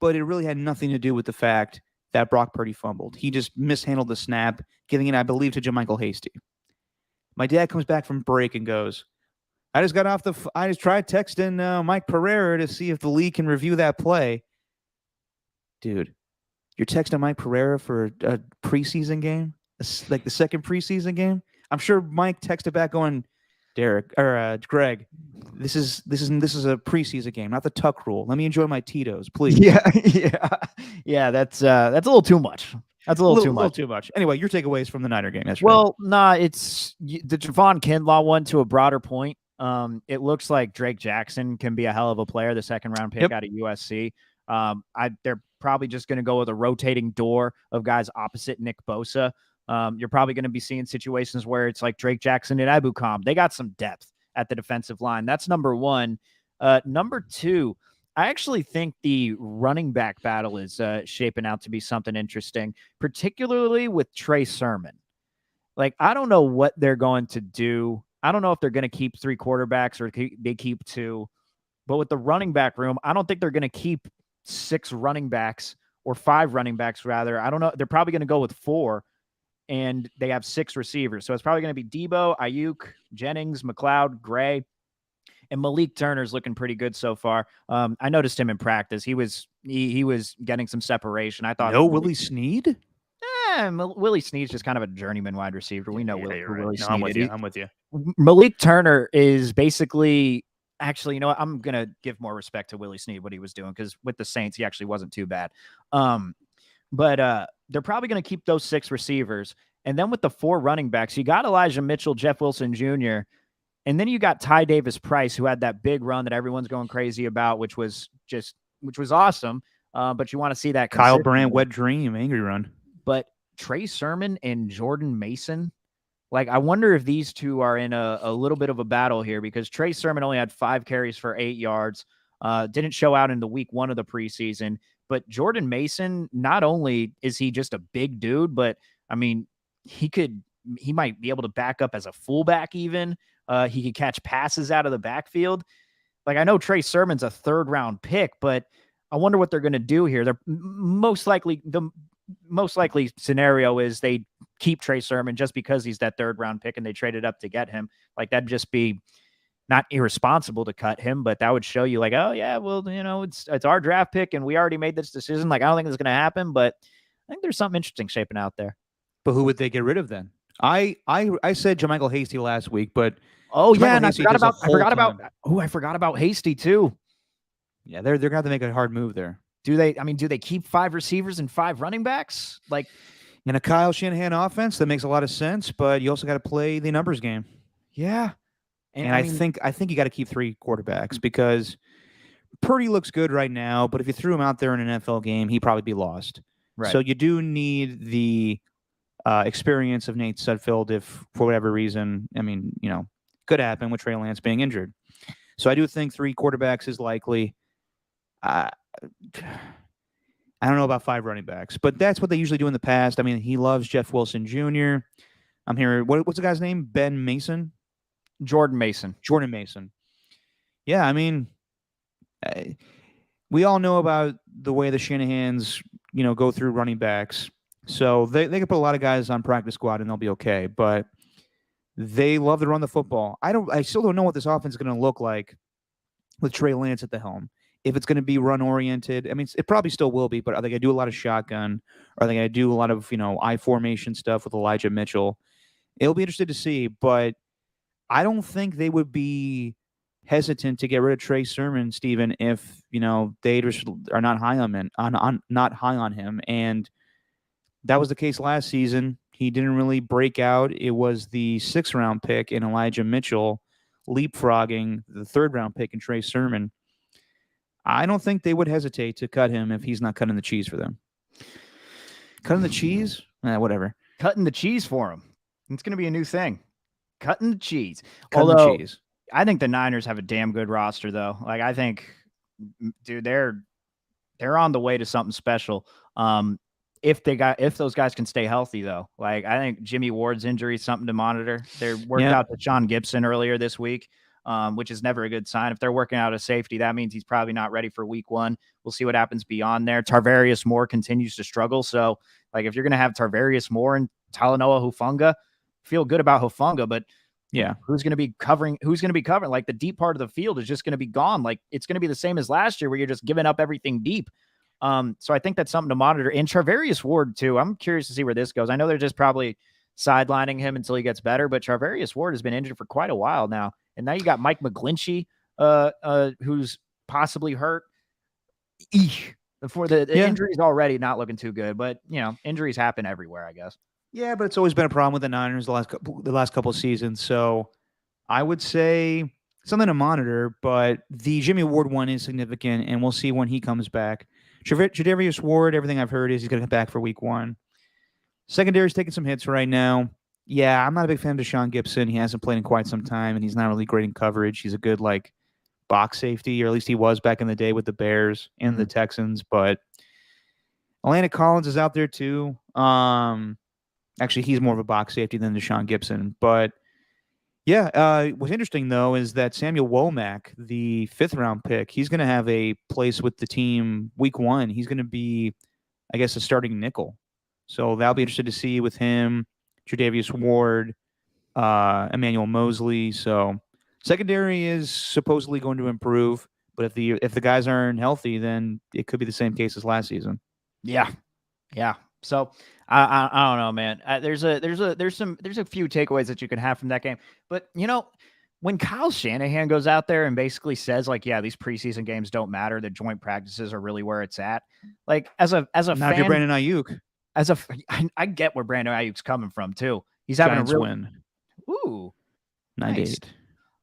but it really had nothing to do with the fact that Brock Purdy fumbled. He just mishandled the snap, giving it, I believe, to JaMychal Hasty. My dad comes back from break and goes, I just tried texting Mike Pereira to see if the league can review that play. Dude, you're texting Mike Pereira for a preseason game? Like the second preseason game? I'm sure Mike texted back going, Greg, this is a preseason game, not the tuck rule. Let me enjoy my Tito's, please. Yeah. That's a little too much. That's a little too much. Anyway, your takeaways from the Niner game yesterday. Well, it's the Javon Kinlaw one to a broader point. It looks like Drake Jackson can be a hell of a player, the second-round pick out of USC. They're probably just going to go with a rotating door of guys opposite Nick Bosa. You're probably going to be seeing situations where it's like Drake Jackson and Ebukam. They got some depth at the defensive line. That's number one. Number two, I actually think the running back battle is shaping out to be something interesting, particularly with Trey Sermon. Like, I don't know what they're going to do. I don't know if they're going to keep 3 quarterbacks or they keep 2. But with the running back room, I don't think they're going to keep 6 running backs or 5 running backs, rather. I don't know. They're probably going to go with 4. And they have 6 receivers. So it's probably going to be Debo, Ayuk, Jennings, McLeod, Gray, and Malik Turner's looking pretty good so far. I noticed him in practice. He was getting some separation. I thought Willie Snead? Willie Snead's just kind of a journeyman wide receiver. We know Willie Snead is. I'm with you. Malik Turner is basically actually, you know what? I'm going to give more respect to Willie Snead, what he was doing, because with the Saints, he actually wasn't too bad. But they're probably going to keep those 6 receivers. And then with the 4 running backs, you got Elijah Mitchell, Jeff Wilson Jr., and then you got Ty Davis Price, who had that big run that everyone's going crazy about, which was awesome. But you want to see that Kyle Brandt, wet dream, angry run. But Trey Sermon and Jordan Mason, like, I wonder if these two are in a little bit of a battle here, because Trey Sermon only had 5 carries for 8 yards, didn't show out in the week 1 of the preseason. But Jordan Mason, not only is he just a big dude, but I mean, he might be able to back up as a fullback even. He could catch passes out of the backfield. Like, I know Trey Sermon's a 3rd-round pick, but I wonder what they're going to do here. The most likely scenario is they keep Trey Sermon just because he's that 3rd-round pick and they traded up to get him. Like, that'd just be not irresponsible to cut him, but that would show you, like, oh yeah, well, you know, it's our draft pick and we already made this decision. Like, I don't think it's going to happen, but I think there's something interesting shaping out there. But who would they get rid of then? I said JaMychal Hasty last week, but and I forgot about Hasty too. Yeah, they're gonna have to make a hard move there. Do they keep 5 receivers and 5 running backs? Like, in a Kyle Shanahan offense, that makes a lot of sense, but you also got to play the numbers game. Yeah. And I think you got to keep 3 quarterbacks, because Purdy looks good right now, but if you threw him out there in an NFL game, he'd probably be lost. Right. So you do need the experience of Nate Sudfeld if, for whatever reason, I mean, you know, could happen with Trey Lance being injured. So I do think 3 quarterbacks is likely. I don't know about 5 running backs, but that's what they usually do in the past. I mean, he loves Jeff Wilson Jr. I'm here. What's the guy's name? Ben Mason? Jordan Mason. Yeah, I mean, we all know about the way the Shanahans, you know, go through running backs. So they can put a lot of guys on practice squad and they'll be okay. But they love to run the football. I still don't know what this offense is going to look like with Trey Lance at the helm. If it's going to be run oriented, I mean, it probably still will be. But are they going to do a lot of shotgun? Are they going to do a lot of, you know, I formation stuff with Elijah Mitchell? It'll be interesting to see. But I don't think they would be hesitant to get rid of Trey Sermon, Steven, if, you know, they just are not high on him. And that was the case last season. He didn't really break out. It was the 6th-round pick in Elijah Mitchell leapfrogging the 3rd-round pick in Trey Sermon. I don't think they would hesitate to cut him if he's not cutting the cheese for them. Cutting the cheese? Whatever. Cutting the cheese for him. It's going to be a new thing. Cutting the cheese. Cutting Although, the cheese. I think the Niners have a damn good roster, though. Like, I think, dude, they're on the way to something special. If those guys can stay healthy, though. Like, I think Jimmy Ward's injury is something to monitor. They worked out to Sean Gibson earlier this week, which is never a good sign. If they're working out a safety, that means he's probably not ready for week 1. We'll see what happens beyond there. Tarvarius Moore continues to struggle. So, like, if you're going to have Tarvarius Moore and Talanoa Hufanga, feel good about Hufanga, but yeah, who's going to be covering? Like, the deep part of the field is just going to be gone. Like, it's going to be the same as last year where you're just giving up everything deep. So I think that's something to monitor. And Charvarius Ward, too. I'm curious to see where this goes. I know they're just probably sidelining him until he gets better, but Charvarius Ward has been injured for quite a while now. And now you got Mike McGlinchey, who's possibly hurt. The injury's already not looking too good, but injuries happen everywhere, I guess. Yeah, but it's always been a problem with the Niners the last couple of seasons. So I would say something to monitor, but the Jimmy Ward one is significant, and we'll see when he comes back. Tre'Davious Ward, everything I've heard is he's going to come back for week 1. Secondary's taking some hits right now. Yeah, I'm not a big fan of Deshaun Gibson. He hasn't played in quite some time, and he's not really great in coverage. He's a good, box safety, or at least he was back in the day with the Bears and the Texans. But Atlanta Collins is out there, too. Actually, he's more of a box safety than Deshaun Gibson. But, yeah, what's interesting, though, is that Samuel Womack, the 5th-round pick, he's going to have a place with the team week 1. He's going to be, I guess, a starting nickel. So that'll be interesting to see with him, Tre'Davious Ward, Emmanuel Mosley. So secondary is supposedly going to improve. But if the guys aren't healthy, then it could be the same case as last season. Yeah. So I don't know, man. There's a few takeaways that you can have from that game. But when Kyle Shanahan goes out there and basically says these preseason games don't matter, the joint practices are really where it's at. Like as a not fan, if you're Brandon Ayuk. I get where Brandon Ayuk's coming from too. He's having Giants a real win. Ooh, 9-8.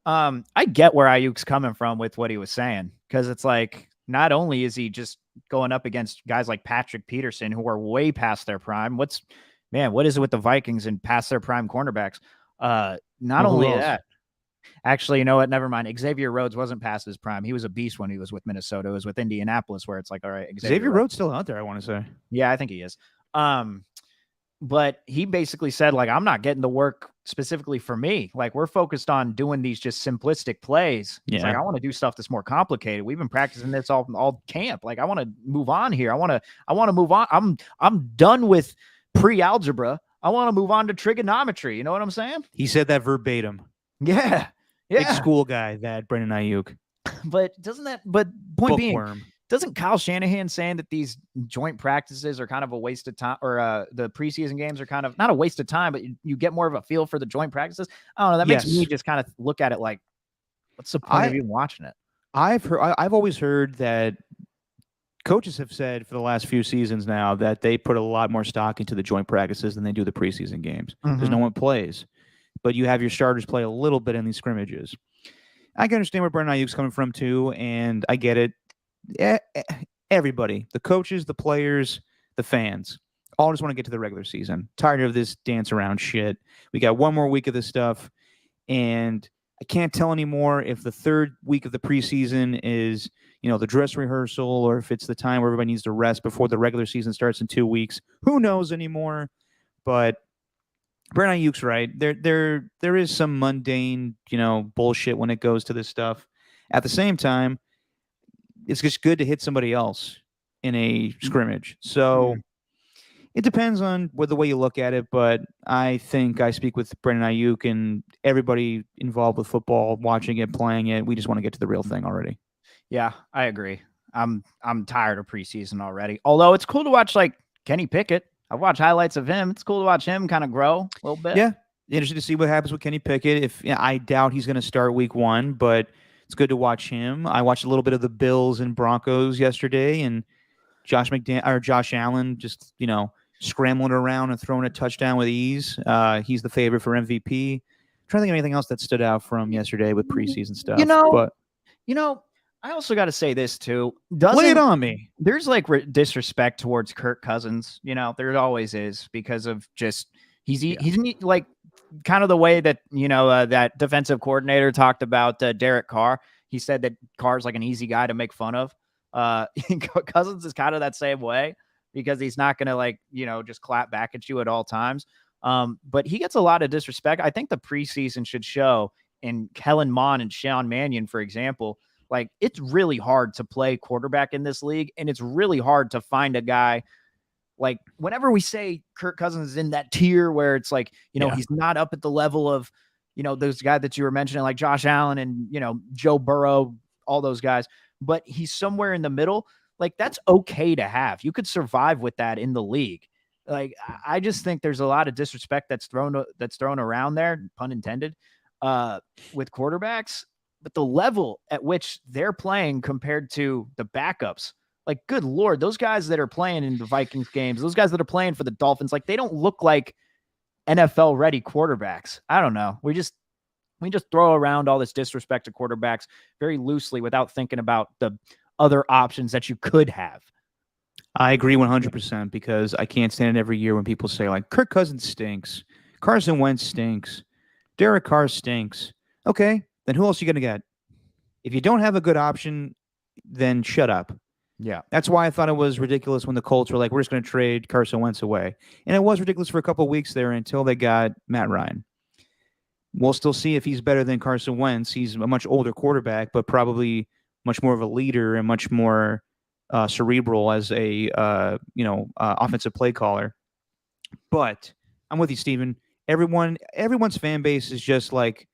nice. I get where Ayuk's coming from with what he was saying, because it's like, not only is he just going up against guys like Patrick Peterson, who are way past their prime. What is it with the Vikings and past their prime cornerbacks? Not only that, actually, you know what? Never mind. Xavier Rhodes wasn't past his prime. He was a beast when he was with Minnesota. It was with Indianapolis where it's like, all right, Xavier Rhodes still out there, I want to say. Yeah, I think he is. But he basically said, I'm not getting the work specifically for me. Like, we're focused on doing these just simplistic plays. Yeah. It's like, I want to do stuff that's more complicated. We've been practicing this all camp. Like, I want to move on here. I want to move on. I'm done with pre-algebra. I want to move on to trigonometry. You know what I'm saying? He said that verbatim. Yeah. Big school guy, that Brandon Ayuk. But point Bookworm. being, doesn't Kyle Shanahan saying that these joint practices are kind of a waste of time, or the preseason games are kind of not a waste of time, but you get more of a feel for the joint practices? I don't know. That makes me just kind of look at it like, what's the point of even watching it? I've always heard that coaches have said for the last few seasons now that they put a lot more stock into the joint practices than they do the preseason games because no one plays, but you have your starters play a little bit in these scrimmages. I can understand where Brandon Ayuk's coming from too, and I get it. Everybody, the coaches, the players, the fans, all just want to get to the regular season. Tired of this dance around shit. We got one more week of this stuff, and I can't tell anymore if the third week of the preseason is, the dress rehearsal, or if it's the time where everybody needs to rest before the regular season starts in 2 weeks. Who knows anymore? But Brandon Ayuk's right. There is some mundane, bullshit when it goes to this stuff. At the same time, it's just good to hit somebody else in a scrimmage. So it depends on the way you look at it, but I think I speak with Brandon Ayuk and everybody involved with football, watching it, playing it. We just want to get to the real thing already. Yeah, I agree. I'm tired of preseason already. Although it's cool to watch Kenny Pickett. I've watched highlights of him. It's cool to watch him kind of grow a little bit. Yeah, interesting to see what happens with Kenny Pickett. I doubt he's going to start week 1, but it's good to watch him. I watched a little bit of the Bills and Broncos yesterday, and Josh Allen just, scrambling around and throwing a touchdown with ease. He's the favorite for MVP. I'm trying to think of anything else that stood out from yesterday with preseason stuff. I also got to say this too. Lay it on me. There's like disrespect towards Kirk Cousins. You know, there always is because of just he's like kind of the way that that defensive coordinator talked about Derek Carr. He said that Carr's like an easy guy to make fun of. Cousins is kind of that same way because he's not going to just clap back at you at all times. But he gets a lot of disrespect. I think the preseason should show in Kellen Mond and Sean Mannion, for example. Like, it's really hard to play quarterback in this league, and it's really hard to find a guy. Like, whenever we say Kirk Cousins is in that tier where it's like, he's not up at the level of, those guys that you were mentioning, like Josh Allen and, Joe Burrow, all those guys, but he's somewhere in the middle. Like, that's okay to have. You could survive with that in the league. Like, I just think there's a lot of disrespect that's thrown around there, pun intended, with quarterbacks. But the level at which they're playing compared to the backups, like, good Lord, those guys that are playing in the Vikings games, those guys that are playing for the Dolphins, like, they don't look like NFL ready quarterbacks. I don't know. We just throw around all this disrespect to quarterbacks very loosely without thinking about the other options that you could have. I agree 100% because I can't stand it every year when people say, like, Kirk Cousins stinks, Carson Wentz stinks, Derek Carr stinks. Okay. Then who else are you going to get? If you don't have a good option, then shut up. Yeah. That's why I thought it was ridiculous when the Colts were like, we're just going to trade Carson Wentz away. And it was ridiculous for a couple of weeks there until they got Matt Ryan. We'll still see if he's better than Carson Wentz. He's a much older quarterback, but probably much more of a leader and much more cerebral as a offensive play caller. But I'm with you, Steven. Everyone's fan base is just like,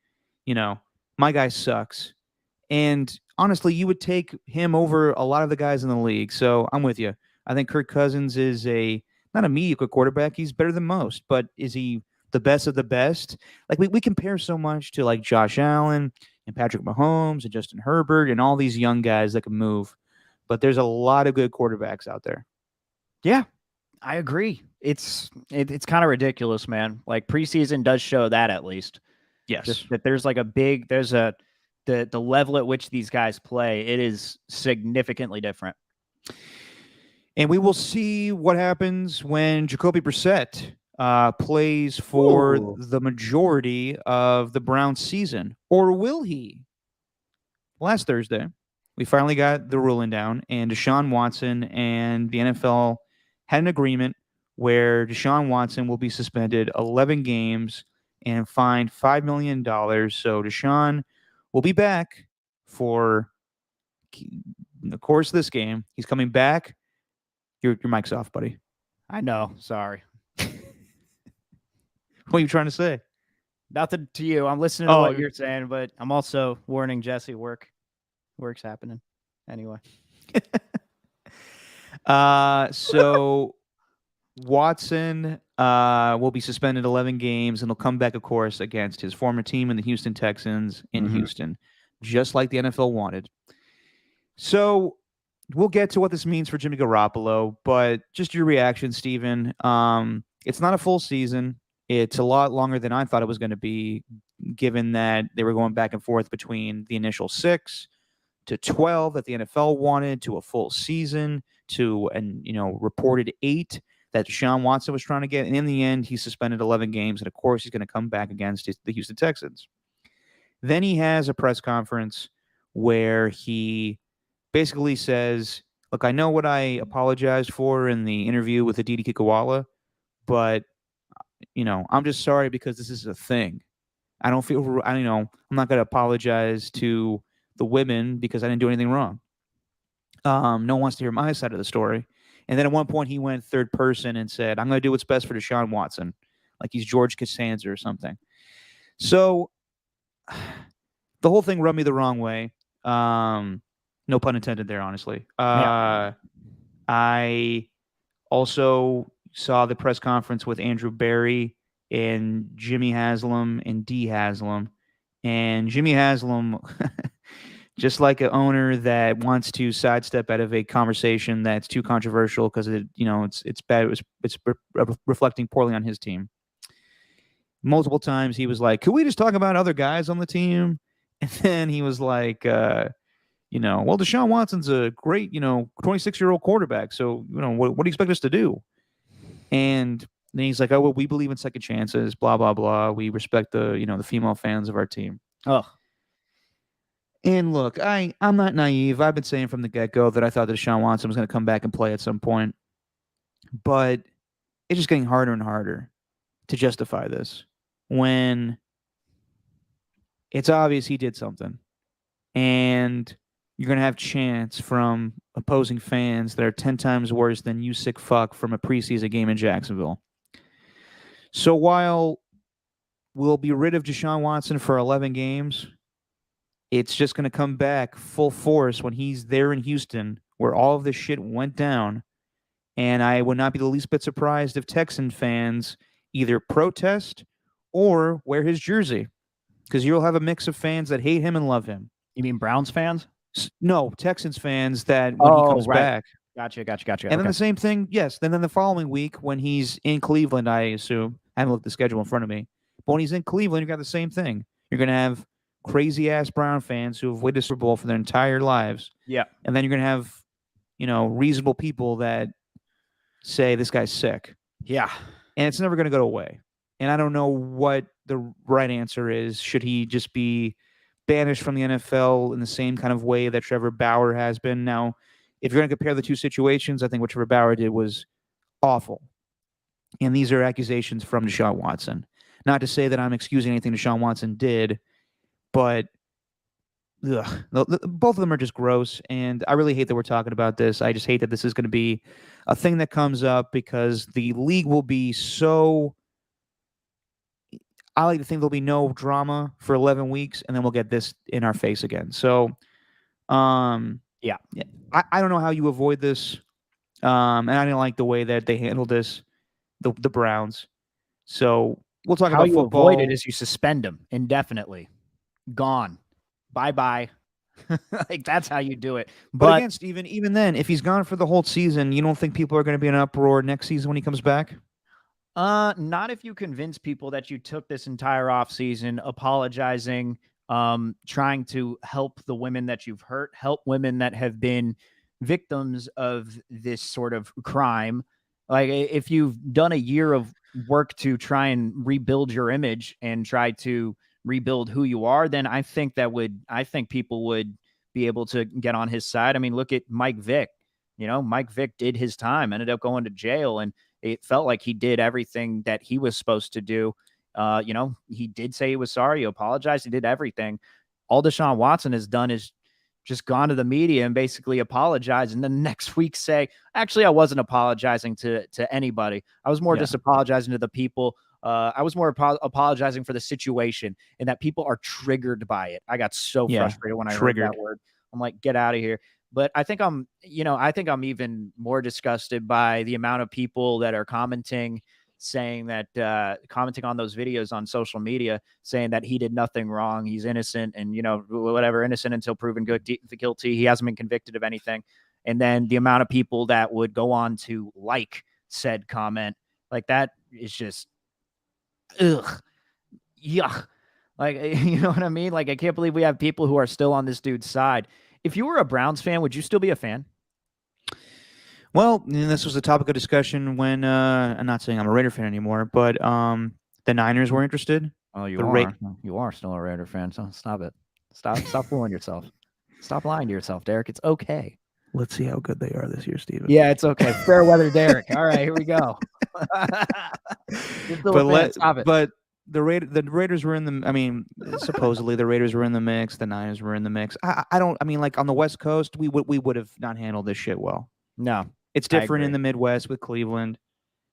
my guy sucks. And honestly, you would take him over a lot of the guys in the league. So I'm with you. I think Kirk Cousins is not a mediocre quarterback. He's better than most, but is he the best of the best? Like, we compare so much to like Josh Allen and Patrick Mahomes and Justin Herbert and all these young guys that can move. But there's a lot of good quarterbacks out there. Yeah, I agree. It's kind of ridiculous, man. Like, preseason does show that at least. Yes. Just that there's the level at which these guys play, it is significantly different. And we will see what happens when Jacoby Brissett plays for the majority of the Browns season. Or will he? Last Thursday, we finally got the ruling down, and Deshaun Watson and the NFL had an agreement where Deshaun Watson will be suspended 11 games and fined $5 million. So Deshaun will be back for the course of this game. He's coming back. Your mic's off, buddy. I know. Sorry. What are you trying to say? Nothing to you. I'm listening to what you're saying, but I'm also warning Jesse. Work's happening. Anyway. So Watson will be suspended 11 games, and he'll come back, of course, against his former team in the Houston Texans in Houston, just like the NFL wanted. So we'll get to what this means for Jimmy Garoppolo, but just your reaction, Steven. It's not a full season. It's a lot longer than I thought it was going to be, given that they were going back and forth between the initial 6 to 12 that the NFL wanted, to a full season, to reported 8 that Deshaun Watson was trying to get. And in the end, he suspended 11 games. And of course, he's going to come back against the Houston Texans. Then he has a press conference where he basically says, look, I know what I apologized for in the interview with Aditi Kikwala, but, I'm just sorry because this is a thing. I don't feel, I'm not going to apologize to the women because I didn't do anything wrong. No one wants to hear my side of the story. And then at one point he went third person and said, I'm going to do what's best for Deshaun Watson. Like he's George Costanza or something. So the whole thing rubbed me the wrong way. No pun intended there, honestly. I also saw the press conference with Andrew Berry and Jimmy Haslam and Dee Haslam. And Jimmy Haslam, just like an owner that wants to sidestep out of a conversation that's too controversial because it's bad. It's reflecting poorly on his team. Multiple times he was like, "Could we just talk about other guys on the team?" And then he was like, well, Deshaun Watson's a great, 26-year-old quarterback. So, what do you expect us to do? And then he's like, oh, well, we believe in second chances, blah, blah, blah. We respect the female fans of our team. Oh, And look, I'm not naive. I've been saying from the get-go that I thought that Deshaun Watson was going to come back and play at some point. But it's just getting harder and harder to justify this when it's obvious he did something. And you're going to have chants from opposing fans that are 10 times worse than you sick fuck from a preseason game in Jacksonville. So while we'll be rid of Deshaun Watson for 11 games, it's just going to come back full force when he's there in Houston where all of this shit went down. And I would not be the least bit surprised if Texan fans either protest or wear his jersey, because you'll have a mix of fans that hate him and love him. you mean Browns fans? No, Texans fans that when he comes back. Gotcha. And then the same thing, yes. Then the following week when he's in Cleveland, I assume, I haven't looked at the schedule in front of me, but when he's in Cleveland, you got the same thing. You're going to have crazy-ass Brown fans who have waited Super Bowl for their entire lives. Yeah. And then you're going to have, reasonable people that say this guy's sick. Yeah. And it's never going to go away. And I don't know what the right answer is. Should he just be banished from the NFL in the same kind of way that Trevor Bauer has been? Now, if you're going to compare the two situations, I think what Trevor Bauer did was awful. And these are accusations from Deshaun Watson. Not to say that I'm excusing anything Deshaun Watson did, but both of them are just gross. And I really hate that we're talking about this. I just hate that this is going to be a thing that comes up because the league will be so... I like to think there'll be no drama for 11 weeks, and then we'll get this in our face again. So, yeah. I don't know how you avoid this, and I didn't like the way that they handled this, the Browns. So we'll talk about football. How you avoid it is you suspend them indefinitely. Gone. Bye-bye. Like, that's how you do it. But again, Steven, even then, if he's gone for the whole season, you don't think people are going to be in an uproar next season when he comes back? Not if you convince people that you took this entire offseason apologizing, trying to help the women that you've hurt, help women that have been victims of this sort of crime. Like, if you've done a year of work to try and rebuild your image and try to rebuild who you are, then I think people would be able to get on his side. I mean, look at Mike Vick. Mike Vick did his time, ended up going to jail, and it felt like he did everything that he was supposed to do. He did say he was sorry. He apologized. He did everything. All Deshaun Watson has done is just gone to the media and basically apologized. And then next week say, actually, I wasn't apologizing to anybody. I was more just apologizing to the people. I was more apologizing for the situation and that people are triggered by it. I got so frustrated when I heard that word. I'm like, get out of here. But I think I'm even more disgusted by the amount of people that are commenting, saying that, commenting on those videos on social media, saying that he did nothing wrong. He's innocent and, whatever, innocent until proven guilty. He hasn't been convicted of anything. And then the amount of people that would go on to like said comment, like, that is just, ugh, yuck. Like, you know what I mean? Like, I can't believe we have people who are still on this dude's side. If you were a Browns fan, would you still be a fan? Well, this was a topic of discussion when I'm not saying I'm a Raider fan anymore, but the Niners were interested. Oh, you are. You are still a Raider fan, so stop it. Stop fooling yourself. Stop lying to yourself, Derek. It's okay. Let's see how good they are this year, Steven. Yeah, it's okay. Fair weather, Derek. All right, here we go. But the Raiders were in the. I mean, supposedly the Raiders were in the mix. The Niners were in the mix. I don't. I mean, like on the West Coast, we would have not handled this shit well. No, it's different in the Midwest with Cleveland.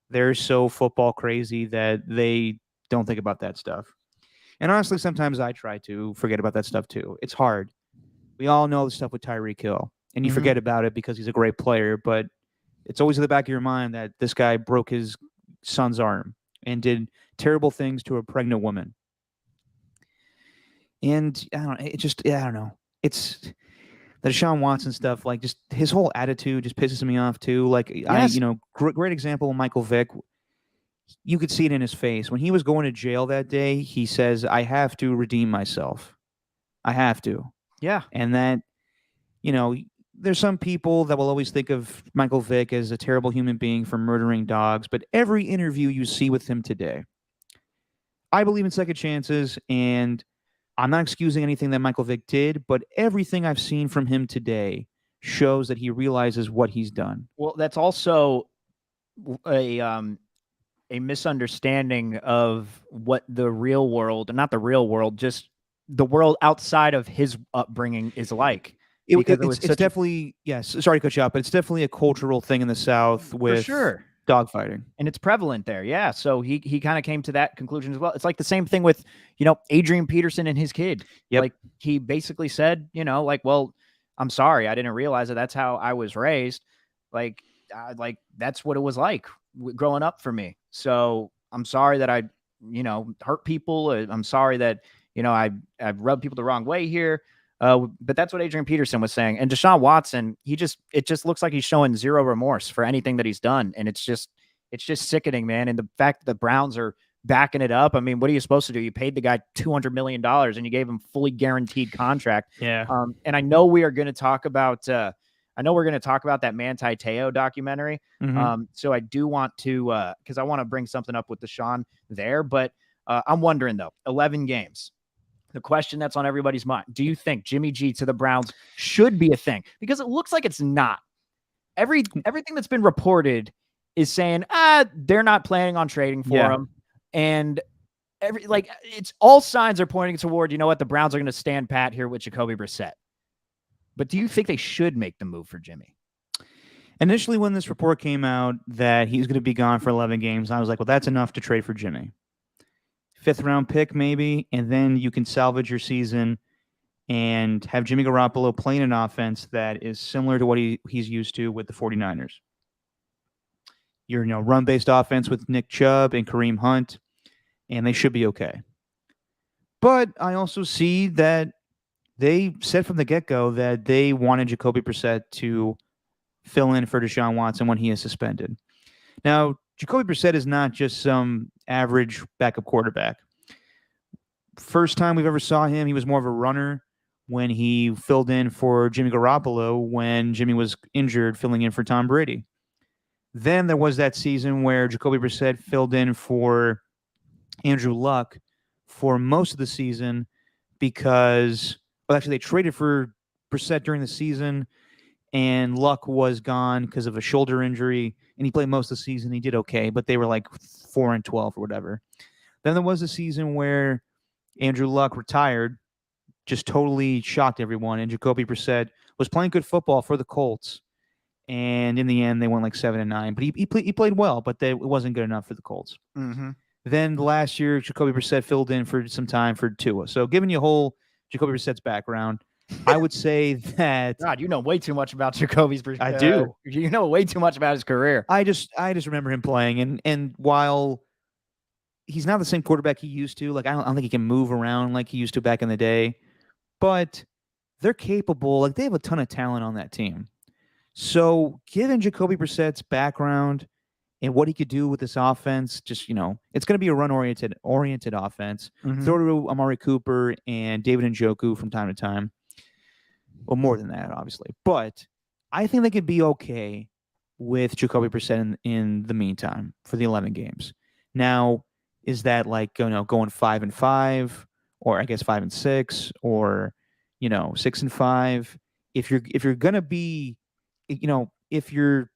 They're so football crazy that they don't think about that stuff. And honestly, sometimes I try to forget about that stuff too. It's hard. We all know the stuff with Tyreek Hill, and you forget about it because he's a great player. But it's always in the back of your mind that this guy broke his son's arm and did terrible things to a pregnant woman. And I don't know. It's the Deshaun Watson stuff, like just his whole attitude just pisses me off too. Like, yes. Great example, Michael Vick. You could see it in his face. When he was going to jail that day, he says, I have to redeem myself. I have to. Yeah. And that there's some people that will always think of Michael Vick as a terrible human being for murdering dogs, but every interview you see with him today, I believe in second chances, and I'm not excusing anything that Michael Vick did, but everything I've seen from him today shows that he realizes what he's done. Well, that's also a misunderstanding of what the real world, not the real world, just the world outside of his upbringing is like. It's definitely, yes, sorry to cut you off, but it's definitely a cultural thing in the South with dogfighting. And it's prevalent there. Yeah. So he kind of came to that conclusion as well. It's like the same thing with, Adrian Peterson and his kid. Yep. Like he basically said, well, I'm sorry. I didn't realize that that's how I was raised. Like that's what it was like growing up for me. So I'm sorry that I, hurt people. I'm sorry that, I've rubbed people the wrong way here. But that's what Adrian Peterson was saying. And Deshaun Watson, it just looks like he's showing zero remorse for anything that he's done. And it's just sickening, man. And the fact that the Browns are backing it up. I mean, what are you supposed to do? You paid the guy $200 million and you gave him fully guaranteed contract. Yeah. And I know we are going to talk about, that Manti Te'o documentary. Mhm. So I do want to, because I want to bring something up with Deshaun there. But I'm wondering, though, 11 games. The question that's on everybody's mind, do you think Jimmy G to the Browns should be a thing? Because it looks like it's not. Everything that's been reported is saying, they're not planning on trading for him. And it's all signs are pointing toward, the Browns are going to stand pat here with Jacoby Brissett. But do you think they should make the move for Jimmy? Initially, when this report came out that he was going to be gone for 11 games, I was like, well, that's enough to trade for Jimmy. 5th round pick, maybe, and then you can salvage your season and have Jimmy Garoppolo playing an offense that is similar to what he's used to with the 49ers. Your run-based offense with Nick Chubb and Kareem Hunt, and they should be okay. But I also see that they said from the get-go that they wanted Jacoby Brissett to fill in for Deshaun Watson when he is suspended. Now, Jacoby Brissett is not just some average backup quarterback. First time we've ever saw him, he was more of a runner when he filled in for Jimmy Garoppolo when Jimmy was injured, filling in for Tom Brady. Then there was that season where Jacoby Brissett filled in for Andrew Luck for most of the season because, they traded for Brissett during the season, and Luck was gone because of a shoulder injury, and he played most of the season. He did okay, but they were like 4-12 or whatever. Then there was a season where Andrew Luck retired, just totally shocked everyone, and Jacoby Brissett was playing good football for the Colts, and in the end, they went like 7-9. But he played well, but it wasn't good enough for the Colts. Mm-hmm. Then last year, Jacoby Brissett filled in for some time for Tua. So giving you a whole Jacoby Brissett's background, I would say that God, you know way too much about Jacoby's. I do. You know way too much about his career. I just remember him playing, and while he's not the same quarterback he used to, I don't think he can move around like he used to back in the day, but they're capable. They have a ton of talent on that team. So given Jacoby Brissett's background and what he could do with this offense, just it's going to be a run-oriented offense. Mm-hmm. Throw to Amari Cooper and David Njoku from time to time. Well, more than that, obviously. But I think they could be okay with Jacoby Brissett in the meantime for the 11 games. Now, is that going 5-5, or I guess 5-6, or 6-5? If you're gonna be, if you're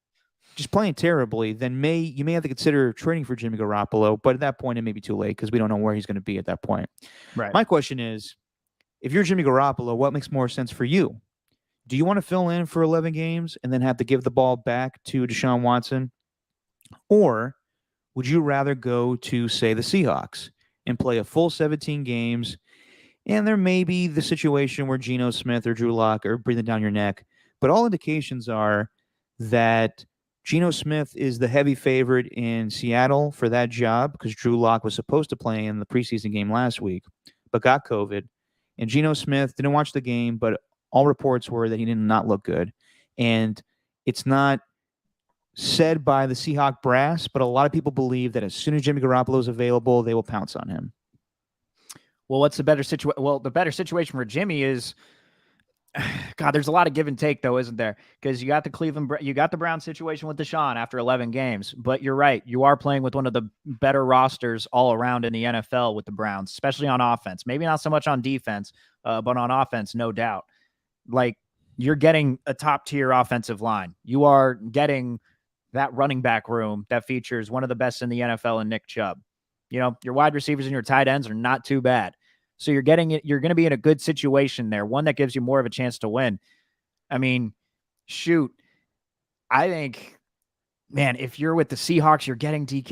just playing terribly, then you may have to consider trading for Jimmy Garoppolo. But at that point, it may be too late because we don't know where he's going to be at that point. Right. My question is, if you're Jimmy Garoppolo, what makes more sense for you? Do you want to fill in for 11 games and then have to give the ball back to Deshaun Watson? Or would you rather go to, say, the Seahawks and play a full 17 games, and there may be the situation where Geno Smith or Drew Lock are breathing down your neck, but all indications are that Geno Smith is the heavy favorite in Seattle for that job because Drew Lock was supposed to play in the preseason game last week, but got COVID. And Geno Smith didn't watch the game, but all reports were that he did not look good. And it's not said by the Seahawk brass, but a lot of people believe that as soon as Jimmy Garoppolo is available, they will pounce on him. Well, what's the better situation? Well, the better situation for Jimmy is God, there's a lot of give and take, though, isn't there? Because you got the Brown situation with Deshaun after 11 games. But you're right. You are playing with one of the better rosters all around in the NFL with the Browns, especially on offense. Maybe not so much on defense, but on offense, no doubt. Like, you're getting a top-tier offensive line. You are getting that running back room that features one of the best in the NFL in Nick Chubb. You know, your wide receivers and your tight ends are not too bad. So you're going to be in a good situation there, one that gives you more of a chance to win. I mean, shoot, I think, man, if you're with the Seahawks, you're getting DK.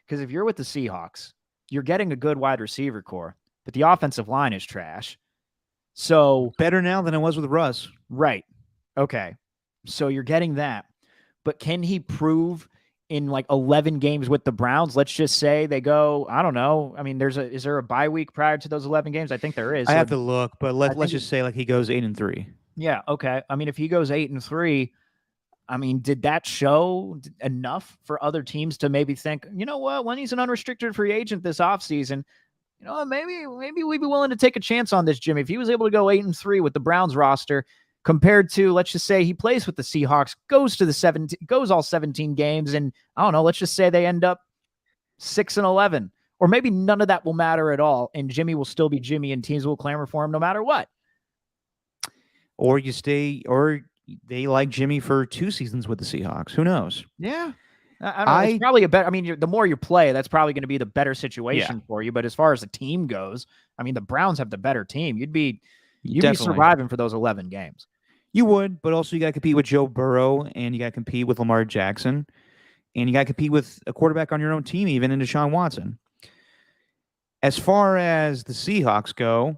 Because if you're with the Seahawks, you're getting a good wide receiver core, but the offensive line is trash. So better now than it was with Russ. Right. Okay. So you're getting that. But can he prove in like 11 games with the Browns? Let's just say they go, I don't know. I mean, is there a bye week prior to those 11 games? I think there is. I have to look, but let's just say like he goes 8-3. Yeah. Okay. I mean, if he goes 8-3, I mean, did that show enough for other teams to maybe think, you know what, when he's an unrestricted free agent this offseason, you know, maybe we'd be willing to take a chance on this, Jimmy. If he was able to go 8-3 with the Browns roster, compared to, let's just say he plays with the Seahawks, goes all 17 games, and I don't know, let's just say they end up 6-11, or maybe none of that will matter at all, and Jimmy will still be Jimmy, and teams will clamor for him no matter what. Or they like Jimmy for 2 seasons with the Seahawks. Who knows? Yeah. I don't know. It's probably the more you play, that's probably going to be the better situation for you. But as far as the team goes, I mean, the Browns have the better team. You'd be surviving for those 11 games. You would, but also you got to compete with Joe Burrow, and you got to compete with Lamar Jackson, and you got to compete with a quarterback on your own team, even in Deshaun Watson. As far as the Seahawks go,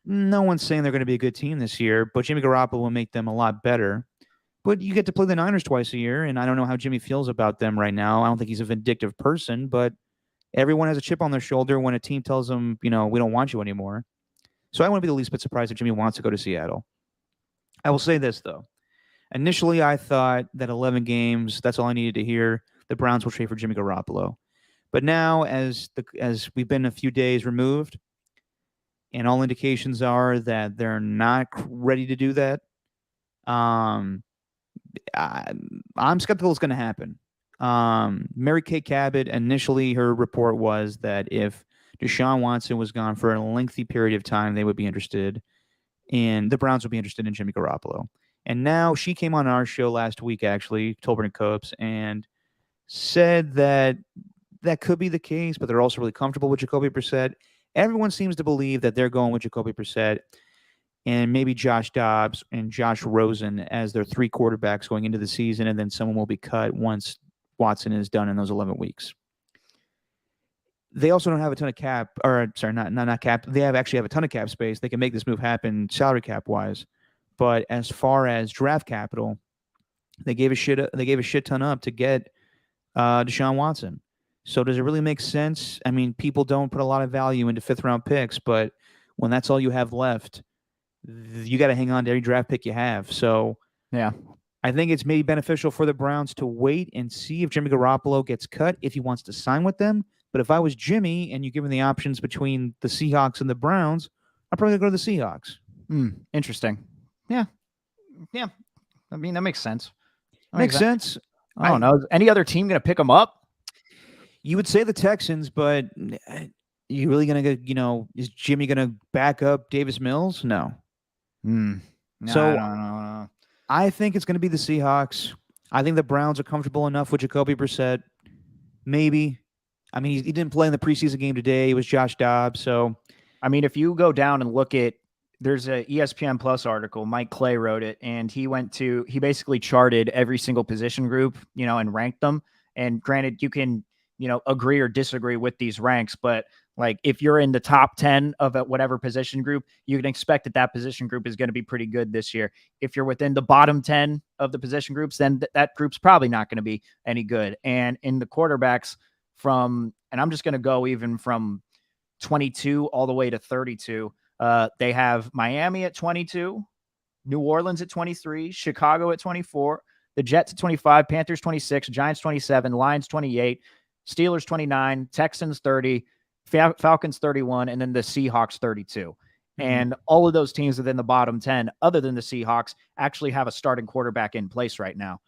no one's saying they're going to be a good team this year, but Jimmy Garoppolo will make them a lot better. But you get to play the Niners twice a year, and I don't know how Jimmy feels about them right now. I don't think he's a vindictive person, but everyone has a chip on their shoulder when a team tells them, you know, we don't want you anymore. So I wouldn't be the least bit surprised if Jimmy wants to go to Seattle. I will say this, though. Initially, I thought that 11 games, that's all I needed to hear. The Browns will trade for Jimmy Garoppolo. But now, as we've been a few days removed, and all indications are that they're not ready to do that, I'm skeptical it's going to happen. Mary Kay Cabot, initially her report was that if Deshaun Watson was gone for a lengthy period of time, they would be interested, and the Browns would be interested in Jimmy Garoppolo. And now she came on our show last week, actually, Tolbert and Copes, and said that that could be the case, but they're also really comfortable with Jacoby Brissett. Everyone seems to believe that they're going with Jacoby Brissett and maybe Josh Dobbs and Josh Rosen as their 3 quarterbacks going into the season, and then someone will be cut once Watson is done in those 11 weeks. They also don't have a ton of cap, or sorry, not cap. They actually have a ton of cap space. They can make this move happen salary cap wise, but as far as draft capital, they gave a shit ton up to get Deshaun Watson. So does it really make sense? I mean, people don't put a lot of value into 5th round picks, but when that's all you have left, you got to hang on to every draft pick you have. So yeah, I think it's maybe beneficial for the Browns to wait and see if Jimmy Garoppolo gets cut, if he wants to sign with them. But if I was Jimmy and you give him the options between the Seahawks and the Browns, I'm probably going to go to the Seahawks. Interesting. Yeah. I mean, that makes sense. Makes sense. I don't know. Is any other team going to pick him up? You would say the Texans, but you really going to go, is Jimmy going to back up Davis Mills? No. No, So I don't know. I think it's going to be the Seahawks. I think the Browns are comfortable enough with Jacoby Brissett. Maybe. I mean, he didn't play in the preseason game today. It was Josh Dobbs. So, I mean, if you go down and look at, there's a ESPN Plus article, Mike Clay wrote it, and he basically charted every single position group, and ranked them. And granted, you can, agree or disagree with these ranks, but like if you're in the top 10 of whatever position group, you can expect that position group is going to be pretty good this year. If you're within the bottom 10 of the position groups, then that group's probably not going to be any good. And in the quarterbacks and I'm just going to go even from 22 all the way to 32, they have Miami at 22, New Orleans at 23, Chicago at 24, the Jets at 25, Panthers 26, Giants 27, Lions 28, Steelers 29, Texans 30, Falcons 31, and then the Seahawks 32. And all of those teams within the bottom 10, other than the Seahawks, actually have a starting quarterback in place right now.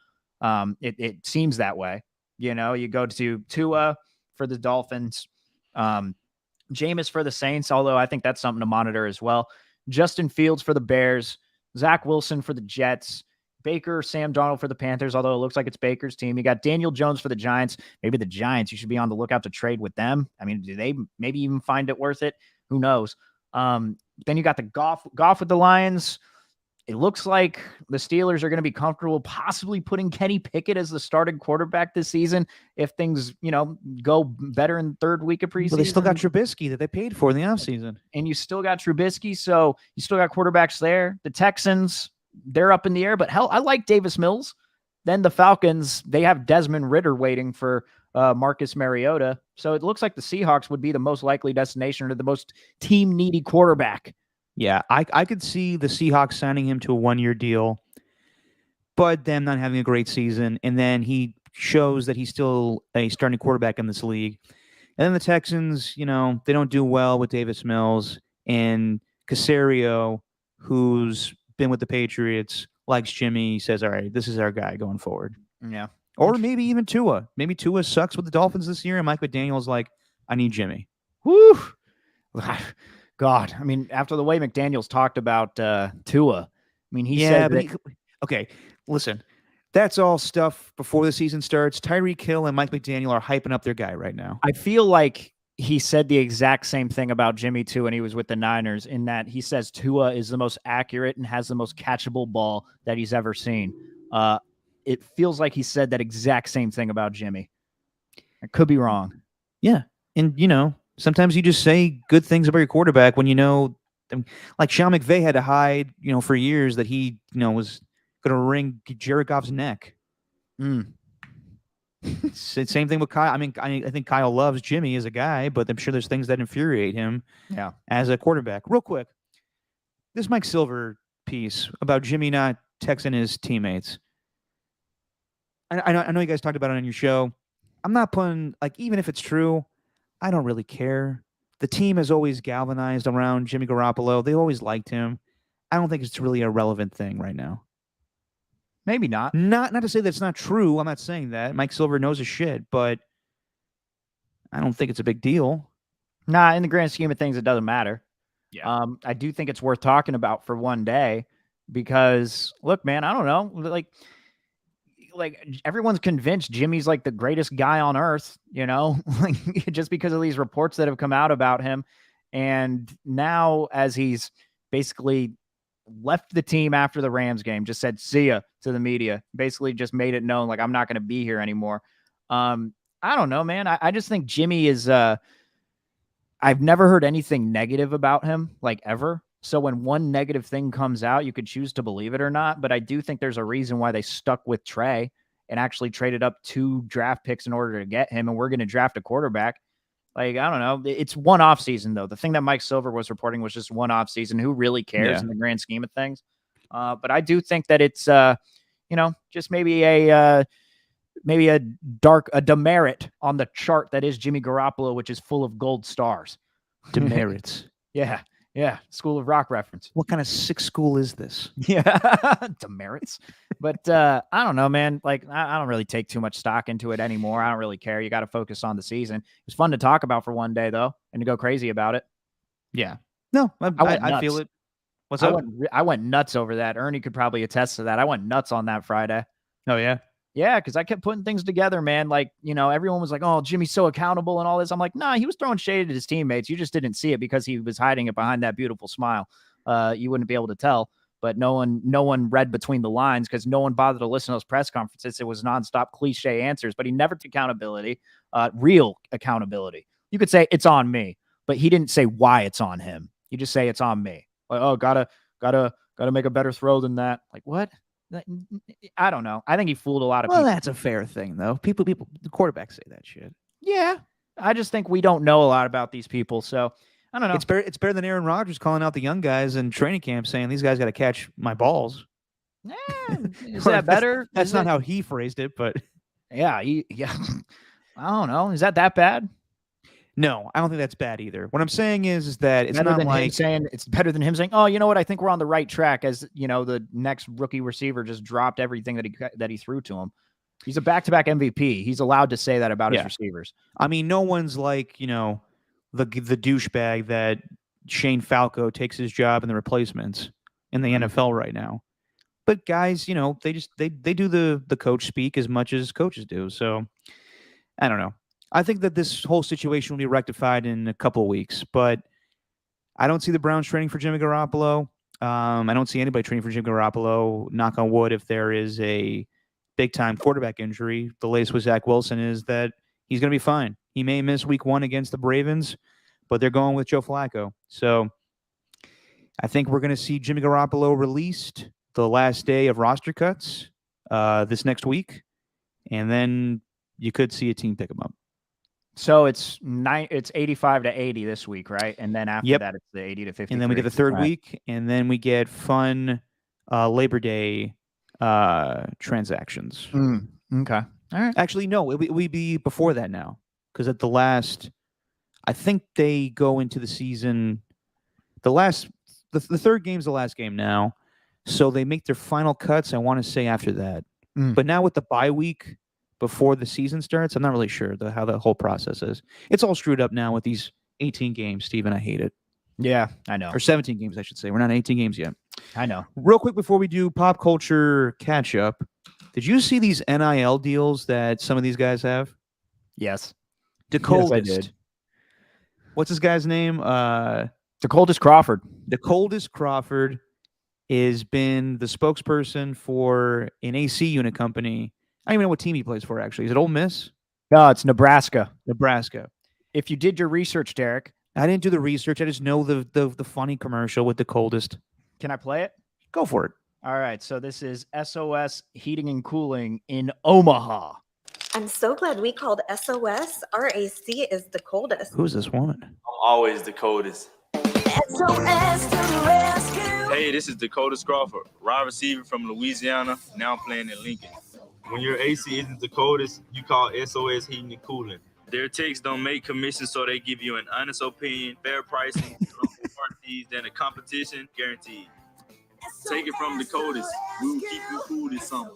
It seems that way. You know, you go to Tua for the Dolphins, Jameis for the Saints, although I think that's something to monitor as well. Justin Fields for the Bears, Zach Wilson for the Jets, Baker, Sam Darnold for the Panthers, although it looks like it's Baker's team. You got Daniel Jones for the Giants. Maybe the Giants, you should be on the lookout to trade with them. I mean, do they maybe even find it worth it? Who knows? Then you got the Goff with the Lions. It looks like the Steelers are going to be comfortable possibly putting Kenny Pickett as the starting quarterback this season if things, go better in the third week of preseason. But they still got Trubisky that they paid for in the offseason. And you still got Trubisky, so you still got quarterbacks there. The Texans, they're up in the air, but hell, I like Davis Mills. Then the Falcons, they have Desmond Ridder waiting for Marcus Mariota. So it looks like the Seahawks would be the most likely destination or the most team-needy quarterback. Yeah, I could see the Seahawks signing him to a one-year deal, but them not having a great season, and then he shows that he's still a starting quarterback in this league. And then the Texans, they don't do well with Davis Mills, and Caserio, who's been with the Patriots, likes Jimmy, says, all right, this is our guy going forward. Yeah. Or maybe even Tua. Maybe Tua sucks with the Dolphins this year, and Mike McDaniel's like, I need Jimmy. Woo! God, I mean, after the way McDaniel's talked about Tua, I mean, he said that... Okay, listen, that's all stuff before the season starts. Tyreek Hill and Mike McDaniel are hyping up their guy right now. I feel like he said the exact same thing about Jimmy, too, when he was with the Niners, in that he says Tua is the most accurate and has the most catchable ball that he's ever seen. It feels like he said that exact same thing about Jimmy. I could be wrong. Yeah, and, sometimes you just say good things about your quarterback when like Sean McVay had to hide, for years that he, was going to wring Jared Goff's neck. Same thing with Kyle. I mean, I think Kyle loves Jimmy as a guy, but I'm sure there's things that infuriate him as a quarterback. Real quick, this Mike Silver piece about Jimmy not texting his teammates. I know you guys talked about it on your show. I'm not putting, even if it's true, I don't really care. The team has always galvanized around Jimmy Garoppolo. They always liked him. I don't think it's really a relevant thing right now. Maybe not. Not to say that's not true. I'm not saying that. Mike Silver knows his shit, but I don't think it's a big deal. Nah, in the grand scheme of things, it doesn't matter. Yeah. I do think it's worth talking about for one day because, look, man, I don't know. Like everyone's convinced Jimmy's like the greatest guy on earth, just because of these reports that have come out about him. And now as he's basically left the team after the Rams game, just said, see ya to the media, basically just made it known, like, I'm not going to be here anymore. I don't know, man. I just think Jimmy is, I've never heard anything negative about him, like ever. So when one negative thing comes out, you could choose to believe it or not. But I do think there's a reason why they stuck with Trey and actually traded up 2 draft picks in order to get him. And we're going to draft a quarterback. Like, I don't know. It's one offseason, though. The thing that Mike Silver was reporting was just one offseason. Who really cares in the grand scheme of things? But I do think that it's, just maybe a demerit on the chart that is Jimmy Garoppolo, which is full of gold stars. Demerits. Yeah, School of Rock reference. What kind of sick school is this? Yeah, demerits. But I don't know, man. Like, I don't really take too much stock into it anymore. I don't really care. You got to focus on the season. It was fun to talk about for one day, though, and to go crazy about it. Yeah. No, I feel it. What's up? I went nuts over that. Ernie could probably attest to that. I went nuts on that Friday. Oh, yeah? Yeah, because I kept putting things together, man. Like, everyone was like, oh, Jimmy's so accountable and all this. I'm like, nah, he was throwing shade at his teammates. You just didn't see it because he was hiding it behind that beautiful smile. You wouldn't be able to tell. But no one read between the lines because no one bothered to listen to those press conferences. It was nonstop cliche answers, but he never took accountability, real accountability. You could say it's on me, but he didn't say why it's on him. You just say it's on me. Like, oh, gotta make a better throw than that. Like, what? I don't know. I think he fooled a lot of people. Well, that's a fair thing, though. People, the quarterbacks say that shit. Yeah. I just think we don't know a lot about these people. So I don't know. It's better than Aaron Rodgers calling out the young guys in training camp saying these guys got to catch my balls. Is that better? That's not how he phrased it, but yeah. I don't know. Is that bad? No, I don't think that's bad either. What I'm saying is that it's better not than him like saying it's better than him saying, "Oh, you know what? I think we're on the right track." As you know, the next rookie receiver just dropped everything that he threw to him. He's a back-to-back MVP. He's allowed to say that about his receivers. I mean, no one's like the douchebag that Shane Falco takes his job in the replacements in the NFL right now. But guys, they do the coach speak as much as coaches do. So I don't know. I think that this whole situation will be rectified in a couple of weeks, but I don't see the Browns training for Jimmy Garoppolo. I don't see anybody training for Jimmy Garoppolo. Knock on wood, if there is a big-time quarterback injury, the latest with Zach Wilson is that he's going to be fine. He may miss week 1 against the Ravens, but they're going with Joe Flacco. So I think we're going to see Jimmy Garoppolo released the last day of roster cuts this next week, and then you could see a team pick him up. So it's 85 to 80 this week, right? And then after that, it's the 80 to 50. And then we get the third week, and then we get fun Labor Day transactions. Okay. All right. Actually, no, we'd be before that now, because at the last, I think they go into the season. The third game's the last game now, so they make their final cuts. I want to say after that, but now with the bye week before the season starts, I'm not really sure how the whole process is. It's all screwed up now with these 18 games, Steven. I hate it. Yeah, I know. Or 17 games, I should say. We're not 18 games yet. I know. Real quick before we do pop culture catch up, did you see these NIL deals that some of these guys have? Yes. DeColdest. Yes, I did. What's this guy's name? DeColdest Crawford. DeColdest Crawford has been the spokesperson for an AC unit company. I don't even know what team he plays for, actually. Is it Ole Miss? No, it's Nebraska. Nebraska. If you did your research, Derek. I didn't do the research. I just know the funny commercial with DeColdest. Can I play it? Go for it. All right. So this is SOS Heating and Cooling in Omaha. I'm so glad we called SOS. Our AC is the coldest. Who's this woman? I'm always the coldest. SOS to the rescue. Hey, this is DeColdest Crawford, wide receiver from Louisiana, now playing in Lincoln. When your AC isn't the coldest, you call SOS Heating and Cooling. Their techs don't make commissions, so they give you an honest opinion, fair pricing, warranties, and a competition guaranteed. Take it from the coldest. We will keep you cool this summer.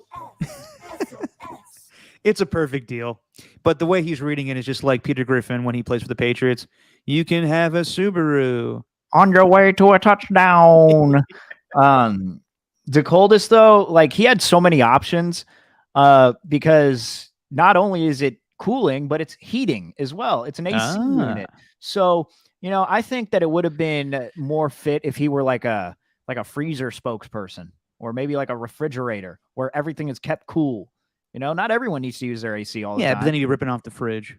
It's a perfect deal. But the way he's reading it is just like Peter Griffin when he plays for the Patriots. You can have a Subaru. On your way to a touchdown. DeColdest, though, like he had so many options because not only is it cooling, but it's heating as well. It's an AC unit. So, I think that it would have been more fit if he were like a freezer spokesperson or maybe like a refrigerator where everything is kept cool. Not everyone needs to use their AC all the time. Yeah, but then you're ripping off the fridge.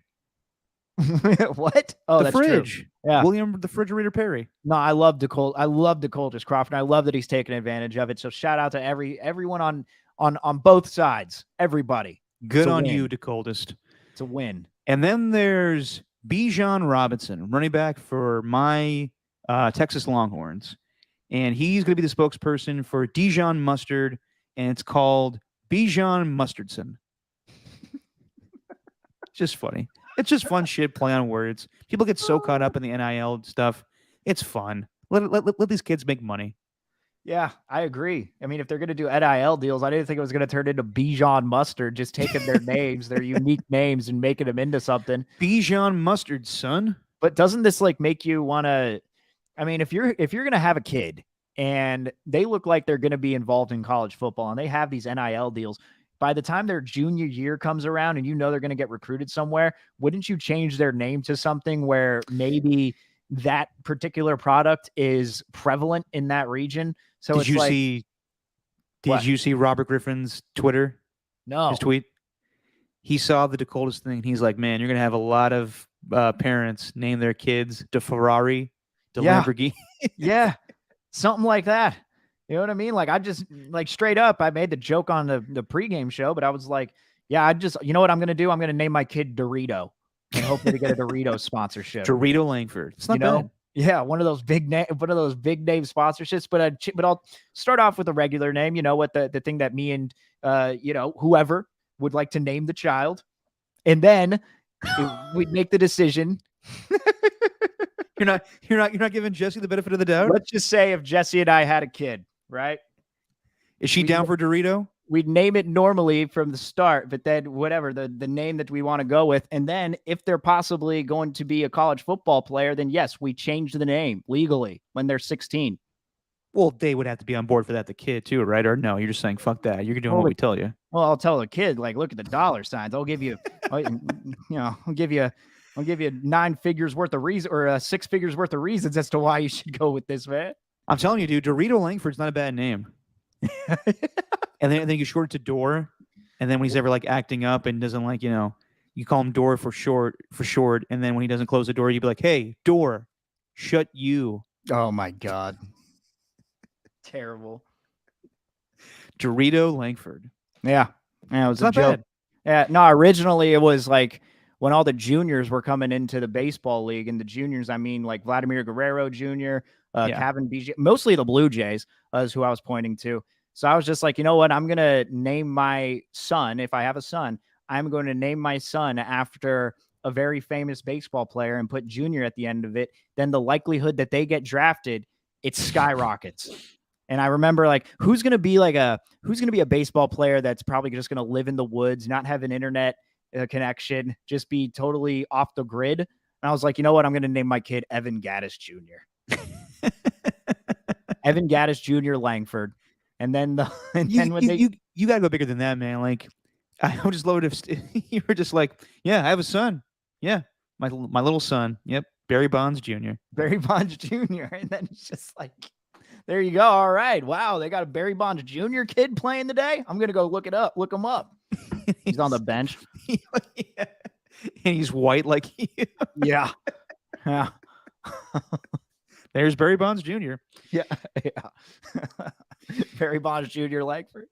What? Oh, the that's fridge. True. Yeah. William the Refrigerator Perry. No, I love DeColdest Crawford. I love that he's taking advantage of it. So shout out to everyone on both sides. Everybody. Good on you, DeColdest. It's a win. And then there's Bijan Robinson, running back for my Texas Longhorns. And he's going to be the spokesperson for Dijon Mustard, and it's called Bijan Mustardson. Just funny. It's just fun shit, play on words. People get so caught up in the NIL stuff. It's fun. Let these kids make money. Yeah, I agree. I mean, if they're going to do NIL deals, I didn't think it was going to turn into Bijan Mustard, just taking their names, their unique names, and making them into something. Bijan Mustard, son. But doesn't this like make you want to? I mean, if you're going to have a kid and they look like they're going to be involved in college football and they have these NIL deals, by the time their junior year comes around and they're going to get recruited somewhere, wouldn't you change their name to something where maybe that particular product is prevalent in that region? So Did you see Robert Griffin's Twitter? No. His tweet? He saw the DeColdest thing. He's like, man, you're going to have a lot of parents name their kids de Ferrari, de Lamborghini. Yeah. Something like that. You know what I mean? Like, I just, like, straight up, I made the joke on the pregame show, but I was like, yeah, you know what I'm going to do? I'm going to name my kid Dorito and hopefully to get a Dorito sponsorship. Dorito Langford. It's not bad. Yeah, one of those big name sponsorships. But I'll start off with a regular name. You know what the thing that me and whoever would like to name the child, and then we'd make the decision You're not giving Jesse the benefit of the doubt. Let's just say if Jesse and I had a kid, right? Is she down for Dorito? We'd name it normally from the start, but then whatever the name that we want to go with. And then if they're possibly going to be a college football player, then yes, we change the name legally when they're 16. Well, they would have to be on board for that, the kid too, right? Or no, you're just saying, fuck that. You're doing what we tell you. Well, I'll tell the kid, like, look at the dollar signs. I'll give you, I'll give you 9 figures worth of reason or 6 figures worth of reasons as to why you should go with this, man. I'm telling you, dude, Dorito Langford's not a bad name. And then you short it to Door. And then when he's ever like acting up and doesn't like, you call him Door for short. And then when he doesn't close the door, you'd be like, hey, Door, shut you. Oh my God. Terrible. Dorito Langford. Yeah. Yeah, it was It's not a joke. bad. Yeah, no, originally it was like when all the juniors were coming into the baseball league, and the juniors, I mean like Vladimir Guerrero Jr., Kevin BJ, mostly the Blue Jays is who I was pointing to. So I was just like, you know what? I'm going to name my son, if I have a son, I'm going to name my son after a very famous baseball player and put Junior at the end of it. Then the likelihood that they get drafted, it skyrockets. And I remember like, who's going to be a baseball player that's probably just going to live in the woods, not have an internet connection, just be totally off the grid. And I was like, you know what? I'm going to name my kid Evan Gaddis Jr. Evan Gaddis Jr. Langford. And then you gotta go bigger than that, man. Like, I would just love it if you were just like, yeah, I have a son. Yeah, my little son. Yep, Barry Bonds Jr. Barry Bonds Jr. And then it's just like, there you go. All right. Wow, they got a Barry Bonds Jr. kid playing today. I'm gonna go look him up. He's on the bench. Yeah. And he's white like you. Yeah. Yeah. There's Barry Bonds Jr. Yeah. Barry Bonds Jr. Langford.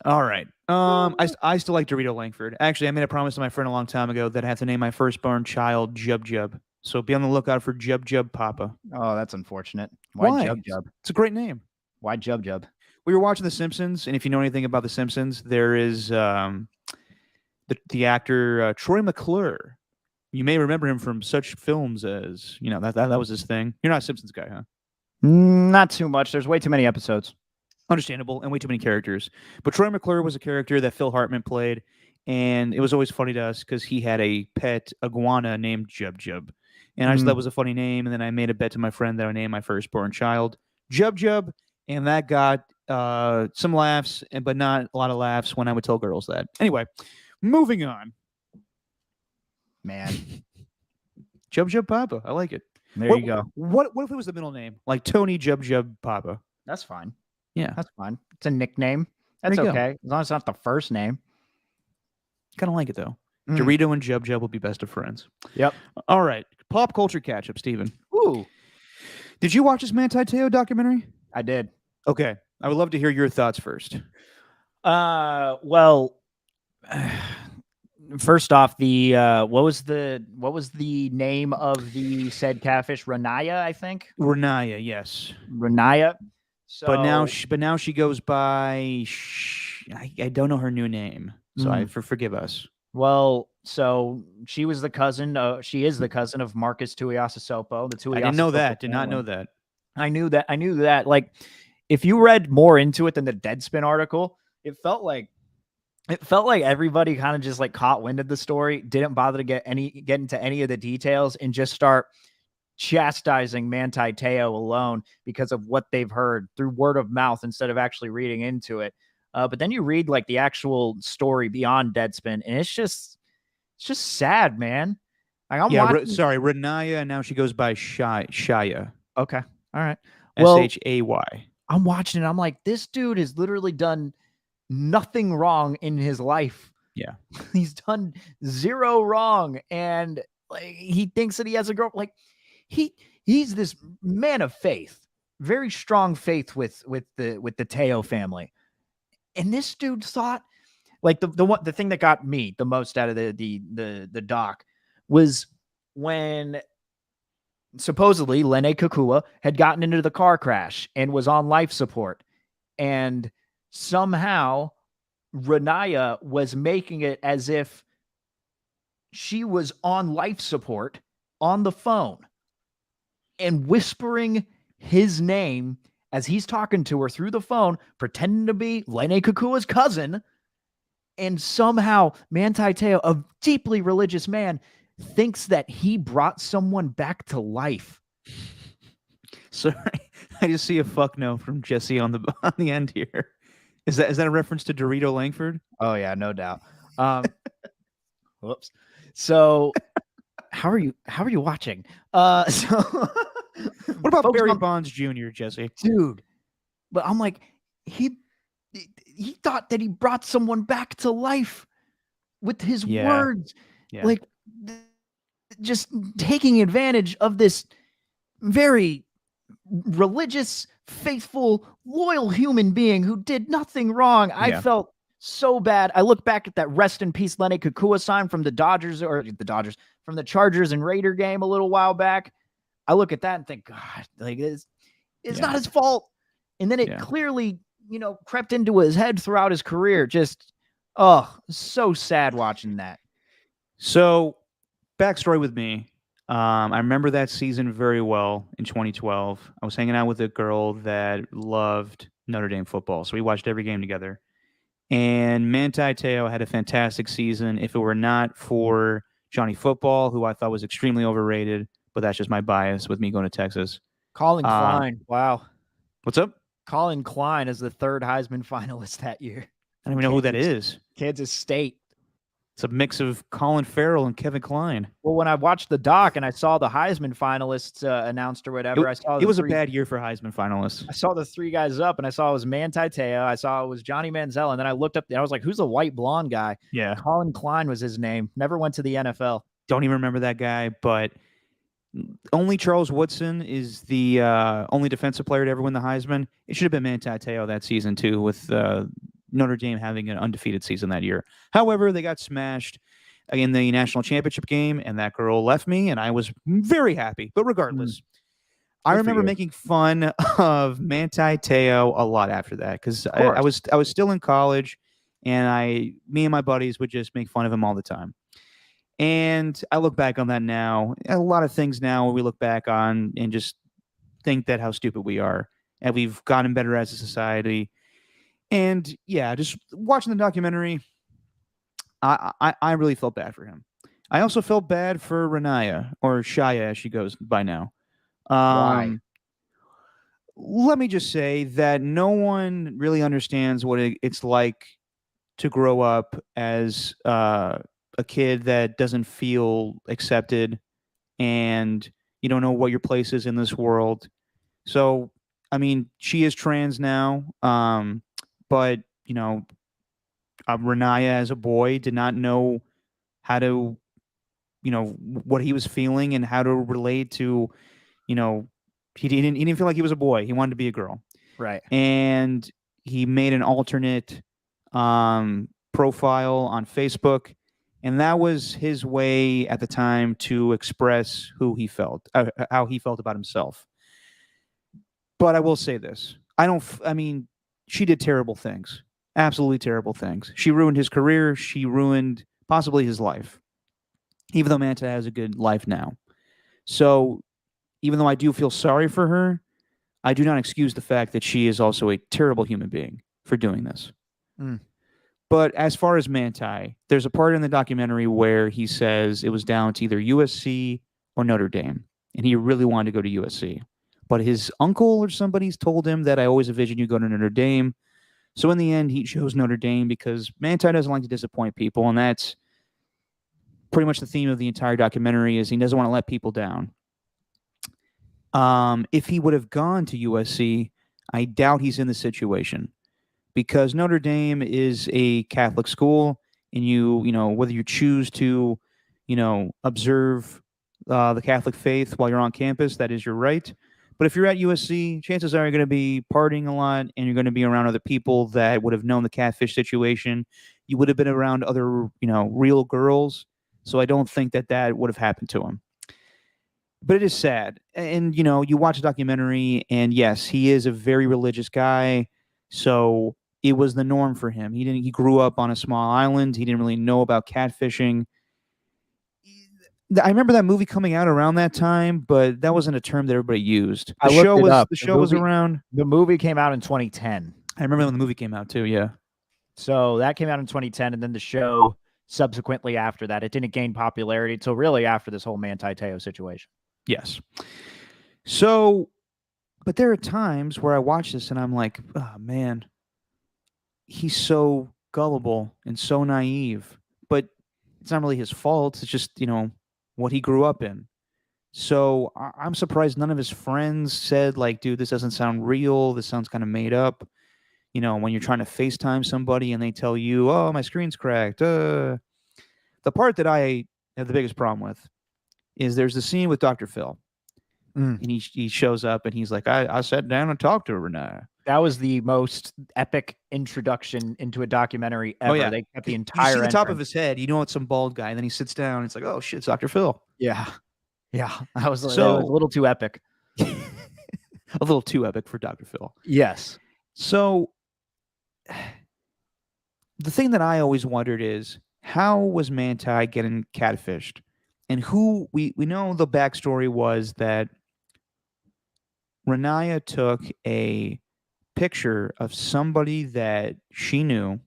All right. I still like Dorito Langford. Actually, I made a promise to my friend a long time ago that I have to name my firstborn child Jub Jub. So be on the lookout for Jub Jub Papa. Oh, that's unfortunate. Why? Jub Jub? It's a great name. Why Jub Jub? We were watching The Simpsons, and if you know anything about The Simpsons, there is the actor Troy McClure. You may remember him from such films as, that was his thing. You're not a Simpsons guy, huh? Not too much. There's way too many episodes. Understandable, and way too many characters. But Troy McClure was a character that Phil Hartman played, and it was always funny to us because he had a pet iguana named Jub Jub. And I just thought it was a funny name, and then I made a bet to my friend that I would name my firstborn child Jub Jub, and that got some laughs, but not a lot of laughs when I would tell girls that. Anyway, moving on. Man. Jub Jub Papa. I like it. There you go. What if it was the middle name? Like Tony Jub Jub Papa. That's fine. Yeah. That's fine. It's a nickname. That's okay. As long as it's not the first name. Kind of like it, though. Dorito and Jub Jub will be best of friends. Yep. All right. Pop culture catch-up, Steven. Ooh. Did you watch this Manti Te'o documentary? I did. Okay. I would love to hear your thoughts first. Well, first off, the what was the name of the said catfish? Renaya, I think. Renaya, yes. Renaya. So, but now she goes by. I don't know her new name, so forgive us. Well, so she was the cousin. She is the cousin of Marcus Tuiasosopo. I didn't know that. Did not know that. I knew that. Like, if you read more into it than the Deadspin article, it felt like everybody kind of just like caught wind of the story, didn't bother to get into any of the details, and just start chastising Manti Te'o alone because of what they've heard through word of mouth instead of actually reading into it. But then you read like the actual story beyond Deadspin, and it's just sad, man. Like, sorry, Renaya, and now she goes by Shaya. Okay, all right. Shay. I'm watching it. I'm like, this dude has literally done nothing wrong in his life. Yeah, he's done zero wrong, and like he thinks that he has a girl. Like he's this man of faith, very strong faith with the Te'o family. And this dude thought, like the thing that got me the most out of the doc was when supposedly Lene Kukua had gotten into the car crash and was on life support, and somehow Renaya was making it as if she was on life support on the phone and whispering his name as he's talking to her through the phone, pretending to be Lene Kukua's cousin. And somehow Manti Te'o, a deeply religious man, thinks that he brought someone back to life. Sorry, I just see a fuck no from Jesse on the end here. Is that a reference to Dorito Langford? Oh yeah, no doubt. Whoops. So how are you watching? So what about Barry Bonds Jr., Jesse? Dude. But I'm like, he thought that he brought someone back to life with his words. Yeah. Like just taking advantage of this very religious, faithful, loyal human being who did nothing wrong. I felt so bad. I look back at that rest in peace Lene Kukua sign from the from the Chargers and Raider game a little while back. I look at that and think, God, like it's not his fault. And then it clearly, crept into his head throughout his career. Just, so sad watching that. So, backstory with me. I remember that season very well in 2012. I was hanging out with a girl that loved Notre Dame football, so we watched every game together. And Manti Te'o had a fantastic season. If it were not for Johnny Football, who I thought was extremely overrated, but that's just my bias with me going to Texas. Colin Klein. Wow. What's up? Colin Klein is the third Heisman finalist that year. I don't even know who that is. Kansas State. It's a mix of Colin Farrell and Kevin Klein. Well, when I watched the doc and I saw the Heisman finalists announced or whatever, I saw it was a bad year for Heisman finalists. I saw the three guys up, and I saw it was Manti Te'o. I saw it was Johnny Manziel, and then I looked up. I was like, "Who's the white blonde guy?" Yeah, Colin Klein was his name. Never went to the NFL. Don't even remember that guy, but only Charles Woodson is the only defensive player to ever win the Heisman. It should have been Manti Te'o that season too, with Notre Dame having an undefeated season that year. However, they got smashed in the national championship game, and that girl left me, and I was very happy. But regardless, I remember making fun of Manti Te'o a lot after that because I was still in college, and me and my buddies would just make fun of him all the time. And I look back on that now. A lot of things now we look back on and just think that how stupid we are, and we've gotten better as a society. And yeah, just watching the documentary, I really felt bad for him. I also felt bad for Renaya, or Shaya as she goes by now. Why? Let me just say that no one really understands what it's like to grow up as a kid that doesn't feel accepted, and you don't know what your place is in this world. So, I mean, she is trans now, but Renaya as a boy did not know how to, what he was feeling and how to relate to, he didn't feel like he was a boy. He wanted to be a girl. Right. And he made an alternate profile on Facebook. And that was his way at the time to express who he felt, how he felt about himself. But I will say this. She did terrible things. Absolutely terrible things. She ruined his career. She ruined possibly his life. Even though Manti has a good life now. So even though I do feel sorry for her, I do not excuse the fact that she is also a terrible human being for doing this. But as far as Manti, there's a part in the documentary where he says it was down to either USC or Notre Dame, and he really wanted to go to USC. But his uncle or somebody's told him that I always envision you go to Notre Dame. So in the end, he chose Notre Dame because Manti doesn't like to disappoint people, and that's pretty much the theme of the entire documentary is he doesn't want to let people down. If he would have gone to USC, I doubt he's in the situation. Because Notre Dame is a Catholic school, and whether you choose to, observe the Catholic faith while you're on campus, that is your right. But if you're at USC, chances are you're going to be partying a lot, and you're going to be around other people that would have known the catfish situation. You would have been around other, real girls. So I don't think that would have happened to him. But it is sad. And, you watch a documentary, and yes, he is a very religious guy. So it was the norm for him. He grew up on a small island. He didn't really know about catfishing. I remember that movie coming out around that time, but that wasn't a term that everybody used. I looked it up. The show was around. The movie came out in 2010. I remember when the movie came out too. Yeah. So that came out in 2010, and then the show subsequently after that, it didn't gain popularity until really after this whole Manti Te'o situation. Yes. So, but there are times where I watch this and I'm like, oh man, he's so gullible and so naive. But it's not really his fault. It's just, what he grew up in. So I'm surprised none of his friends said, like, dude, this doesn't sound real. This sounds kind of made up. When you're trying to FaceTime somebody and they tell you, oh, my screen's cracked. The part that I have the biggest problem with is there's the scene with Dr. Phil. And he shows up and he's like, I sat down and talked to Renee. That was the most epic introduction into a documentary ever. Oh, yeah. They kept the entire You see the top of entrance. his head. It's some bald guy. And then he sits down. And it's like, oh, shit, it's Dr. Phil. Yeah. Yeah. That was So- a little too epic. A little too epic for Dr. Phil. Yes. So the thing that I always wondered is, how was Manti getting catfished? And who we know the backstory was that Renaya took a picture of somebody that she knew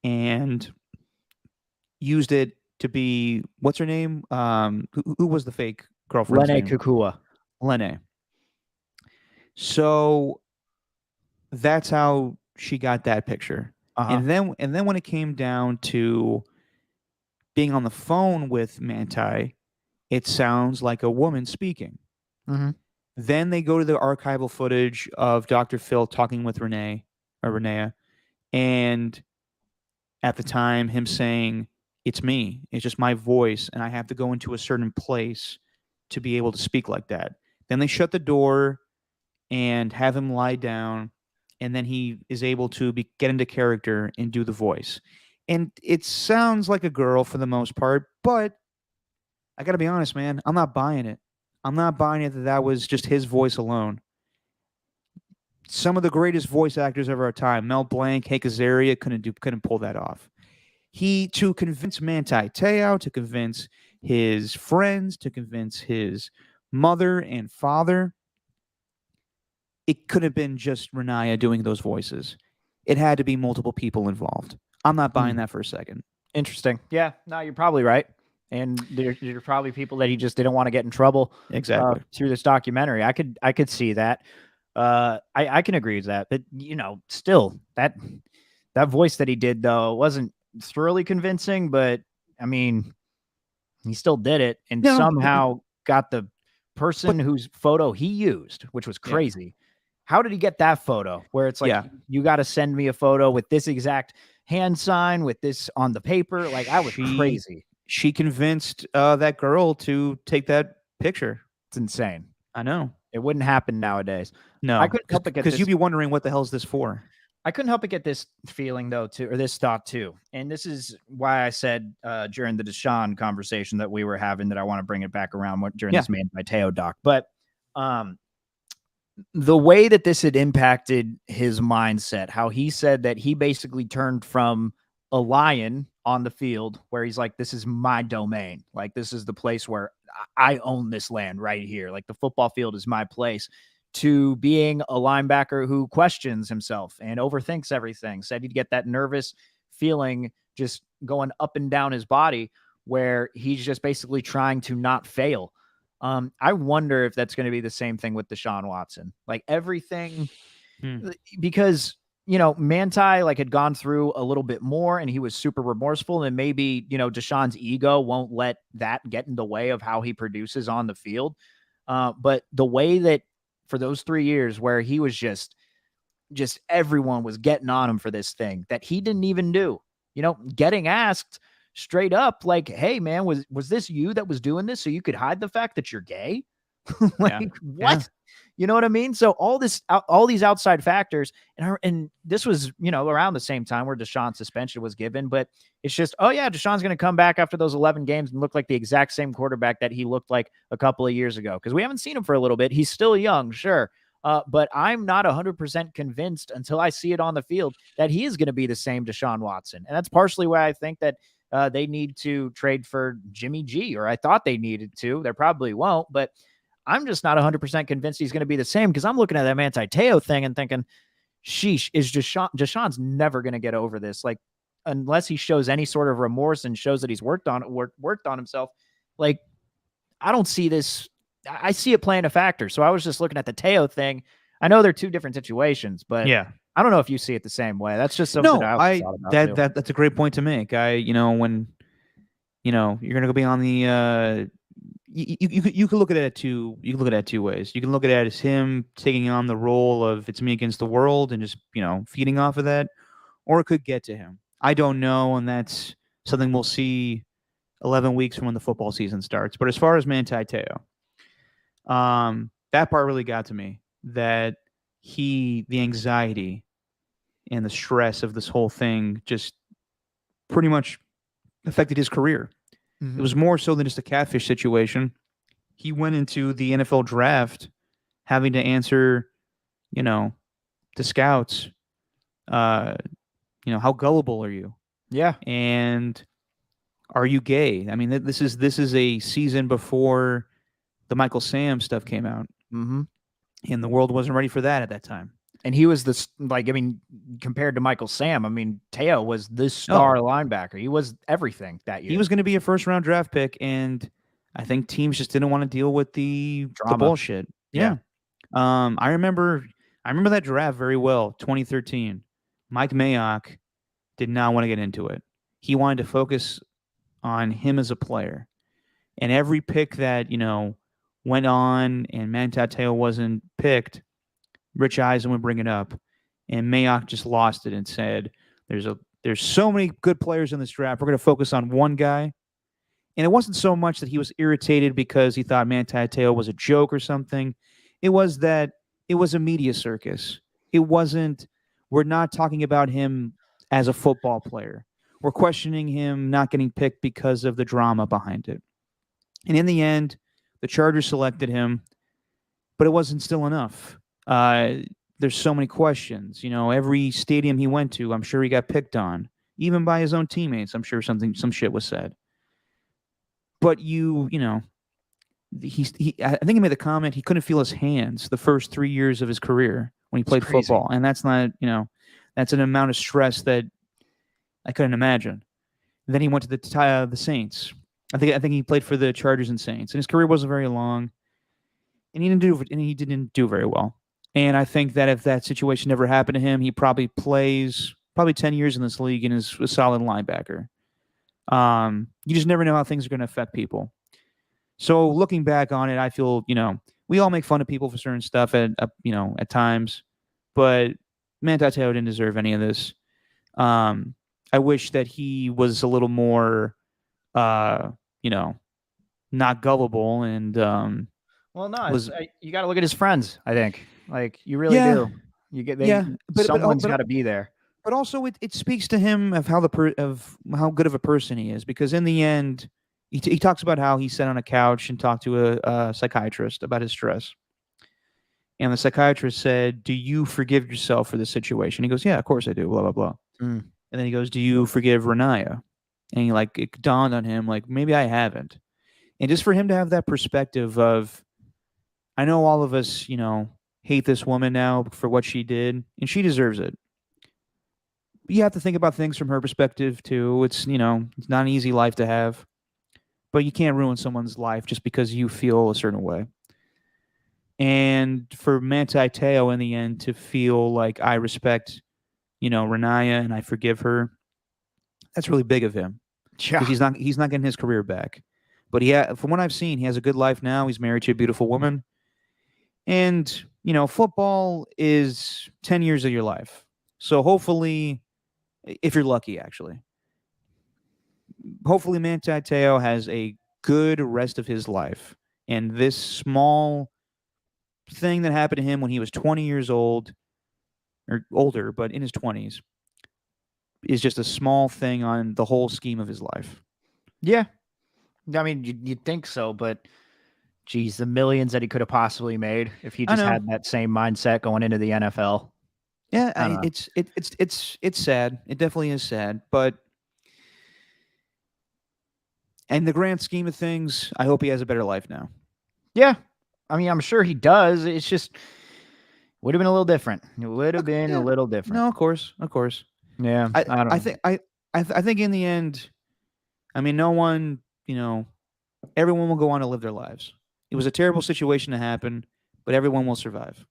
and used it to be, what's her name? Who was the fake girlfriend's Lene name? Kukua. Lene. So that's how she got that picture. Uh-huh. And then when it came down to being on the phone with Manti, it sounds like a woman speaking. Mhm. Then they go to the archival footage of Dr. Phil talking with Renea, and at the time him saying, it's me, it's just my voice, and I have to go into a certain place to be able to speak like that. Then they shut the door and have him lie down, and then he is able to get into character and do the voice. And it sounds like a girl for the most part, but I got to be honest, man, I'm not buying it. I'm not buying it that was just his voice alone. Some of the greatest voice actors of our time, Mel Blanc, Hank Azaria, couldn't pull that off. To convince Manti Te'o, to convince his friends, to convince his mother and father, it could have been just Renaya doing those voices. It had to be multiple people involved. I'm not buying that for a second. Interesting. Yeah, no, you're probably right. And there's probably people that he just didn't want to get in trouble Exactly. through this documentary. I could see that. I can agree with that. But still that voice that he did though wasn't thoroughly convincing. But I mean, he still did it and somehow got the person whose photo he used, which was crazy. Yeah. How did he get that photo? Where it's like, you got to send me a photo with this exact hand sign, with this on the paper. Like, I was crazy. She convinced that girl to take that picture. It's insane. I know. It wouldn't happen nowadays. No, I couldn't help but get because you'd be wondering what the hell is this for. I couldn't help but get this feeling though, too, or this thought too. And this is why I said during the Deshaun conversation that we were having that I want to bring it back around during this Manti Te'o doc. But the way that this had impacted his mindset, how he said that he basically turned from a lion on the field where he's like, this is my domain. Like, this is the place where I own this land right here. Like, the football field is my place, to being a linebacker who questions himself and overthinks everything. Said he'd get that nervous feeling just going up and down his body where he's just basically trying to not fail. I wonder if that's going to be the same thing with Deshaun Watson. Like, everything, because Manti had gone through a little bit more and he was super remorseful, and maybe, Deshaun's ego won't let that get in the way of how he produces on the field. But the way that for those 3 years where he was just everyone was getting on him for this thing that he didn't even do, getting asked straight up, like, hey man, was this you that was doing this so you could hide the fact that you're gay? What? Yeah. You know what I mean? So all these outside factors, and this was, around the same time where Deshaun's suspension was given, but it's just, oh yeah, Deshaun's going to come back after those 11 games and look like the exact same quarterback that he looked like a couple of years ago. Because we haven't seen him for a little bit. He's still young, sure. But I'm not 100% convinced until I see it on the field that he is going to be the same Deshaun Watson. And that's partially why I think that they need to trade for Jimmy G, or I thought they needed to. They probably won't, but I'm just not 100% convinced he's going to be the same because I'm looking at that Manti Te'o thing and thinking, sheesh, is Deshaun's never going to get over this. Like, unless he shows any sort of remorse and shows that he's worked on himself, like, I don't see this. I see it playing a factor. So I was just looking at the Te'o thing. I know they're two different situations, but Yeah. I don't know if you see it the same way. That's just something No, I thought about too. that's a great point to make. When you're gonna go be on the you can look at it two ways. You can look at it as him taking on the role of it's me against the world and just feeding off of that, or it could get to him. I don't know, and that's something we'll see 11 weeks from when the football season starts. But as far as Manti Te'o, that part really got to me. That the anxiety and the stress of this whole thing just pretty much affected his career. Mm-hmm. It was more so than just a catfish situation. He went into the NFL draft having to answer, to scouts, how gullible are you? Yeah. And are you gay? I mean, this is a season before the Michael Sam stuff came out. Mm-hmm. And the world wasn't ready for that at that time. And he was this, compared to Michael Sam, Te'o was this star linebacker. He was everything that year. He was going to be a first-round draft pick, and I think teams just didn't want to deal with the bullshit. Yeah. I remember that draft very well, 2013. Mike Mayock did not want to get into it. He wanted to focus on him as a player. And every pick that, went on and Manti Te'o wasn't picked, Rich Eisen would bring it up. And Mayock just lost it and said, there's so many good players in this draft. We're going to focus on one guy. And it wasn't so much that he was irritated because he thought Manti Te'o was a joke or something. It was that it was a media circus. It wasn't, we're not talking about him as a football player. We're questioning him not getting picked because of the drama behind it. And in the end, the Chargers selected him, but it wasn't still enough. There's so many questions. Every stadium he went to, I'm sure he got picked on, even by his own teammates. I'm sure some shit was said. But I think he made the comment he couldn't feel his hands the first 3 years of his career when he played football, and that's not, that's an amount of stress that I couldn't imagine. And then he went to the Saints. I think he played for the Chargers and Saints, and his career wasn't very long, and he didn't do very well. And I think that if that situation never happened to him, he probably plays 10 years in this league and is a solid linebacker. You just never know how things are going to affect people. So looking back on it, I feel, we all make fun of people for certain stuff at times, but Manti Te'o didn't deserve any of this. I wish that he was a little more, not gullible and, you got to look at his friends, I think. Like, you really do. Someone's got to be there. But also, it speaks to him of how good of a person he is, because in the end, he talks about how he sat on a couch and talked to a psychiatrist about his stress, and the psychiatrist said, "Do you forgive yourself for this situation?" He goes, "Yeah, of course I do." Blah blah blah. And then he goes, "Do you forgive Renaya?" And it dawned on him, maybe I haven't. And just for him to have that perspective of, I know all of us, hate this woman now for what she did, and she deserves it. You have to think about things from her perspective too. It's it's not an easy life to have, but you can't ruin someone's life just because you feel a certain way. And for Manti Te'o in the end to feel like I respect, Renaya and I forgive her, that's really big of him. Yeah. He's not getting his career back, but from what I've seen, he has a good life now. He's married to a beautiful woman, and football is 10 years of your life. So hopefully, if you're lucky, actually. Hopefully Manti Te'o has a good rest of his life. And this small thing that happened to him when he was 20 years old, or older, but in his 20s, is just a small thing on the whole scheme of his life. Yeah. I mean, you'd think so, but geez, the millions that he could have possibly made if he just had that same mindset going into the NFL. Yeah, it's sad. It definitely is sad, but in the grand scheme of things, I hope he has a better life now. Yeah. I mean, I'm sure he does. It's just would have been a little different. It would have been a little different. No, of course. Yeah. I don't know. I think in the end, I mean, no one, everyone will go on to live their lives. It was a terrible situation to happen, but everyone will survive.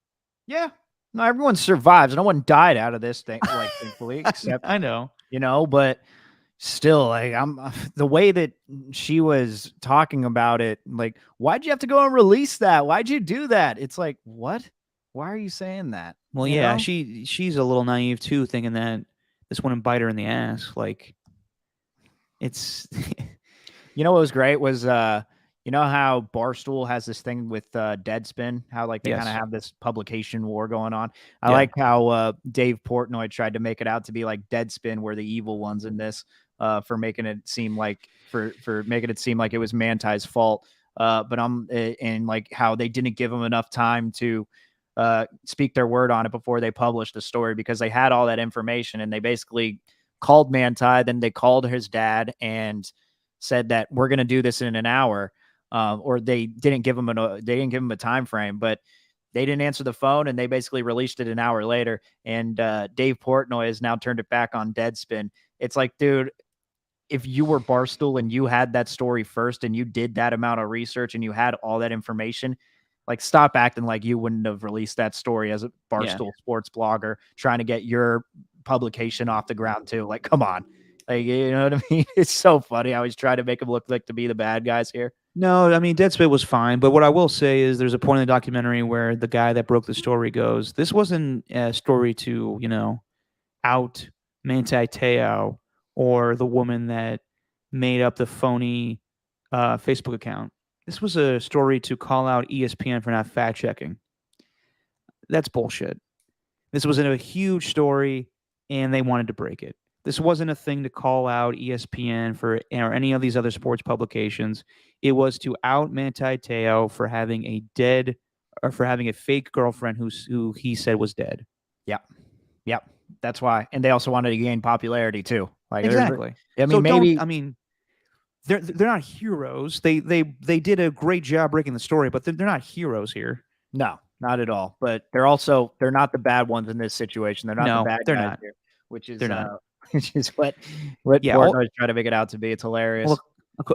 Yeah. No, everyone survives. No one died out of this thing, like thankfully, except I know. but still, like the way that she was talking about it, like, why'd you have to go and release that? Why'd you do that? It's like, what? Why are you saying that? Well, You yeah, know? she's a little naive too, thinking that this wouldn't bite her in the ass. Like, it's You know what was great was you know how Barstool has this thing with Deadspin, how like they kind of Yes. have this publication war going on. I Yeah. like how Dave Portnoy tried to make it out to be like Deadspin were the evil ones in this for making it seem like for making it seem like it was Manti's fault. But and like how they didn't give him enough time to speak their word on it before they published the story because they had all that information and they basically called Manti, then they called his dad and said that we're going to do this in an hour, or they didn't give him a time frame, but they didn't answer the phone and they basically released it an hour later. And Dave Portnoy has now turned it back on Deadspin. It's like, dude, if you were Barstool and you had that story first and you did that amount of research and you had all that information, like stop acting like you wouldn't have released that story as a Barstool sports blogger trying to get your publication off the ground too. Like, come on. Like, you know what I mean? It's so funny. I always try to make them look like to be the bad guys here. No, I mean, Deadspin was fine, but what I will say is there's a point in the documentary where the guy that broke the story goes, this wasn't a story to, out Manti Te'o or the woman that made up the phony Facebook account. This was a story to call out ESPN for not fact checking. That's bullshit. This was a huge story, and they wanted to break it. This wasn't a thing to call out ESPN for or any of these other sports publications. It was to out Manti Te'o for having a fake girlfriend who he said was dead. Yep. That's why. And they also wanted to gain popularity too. Like exactly. I mean, so they're not heroes. They did a great job breaking the story, but they're not heroes here. No, not at all. But they're not the bad ones in this situation. They're not the bad they're guys not. here, which is not. Which is what Portnoy's trying to make it out to be. It's hilarious. Well,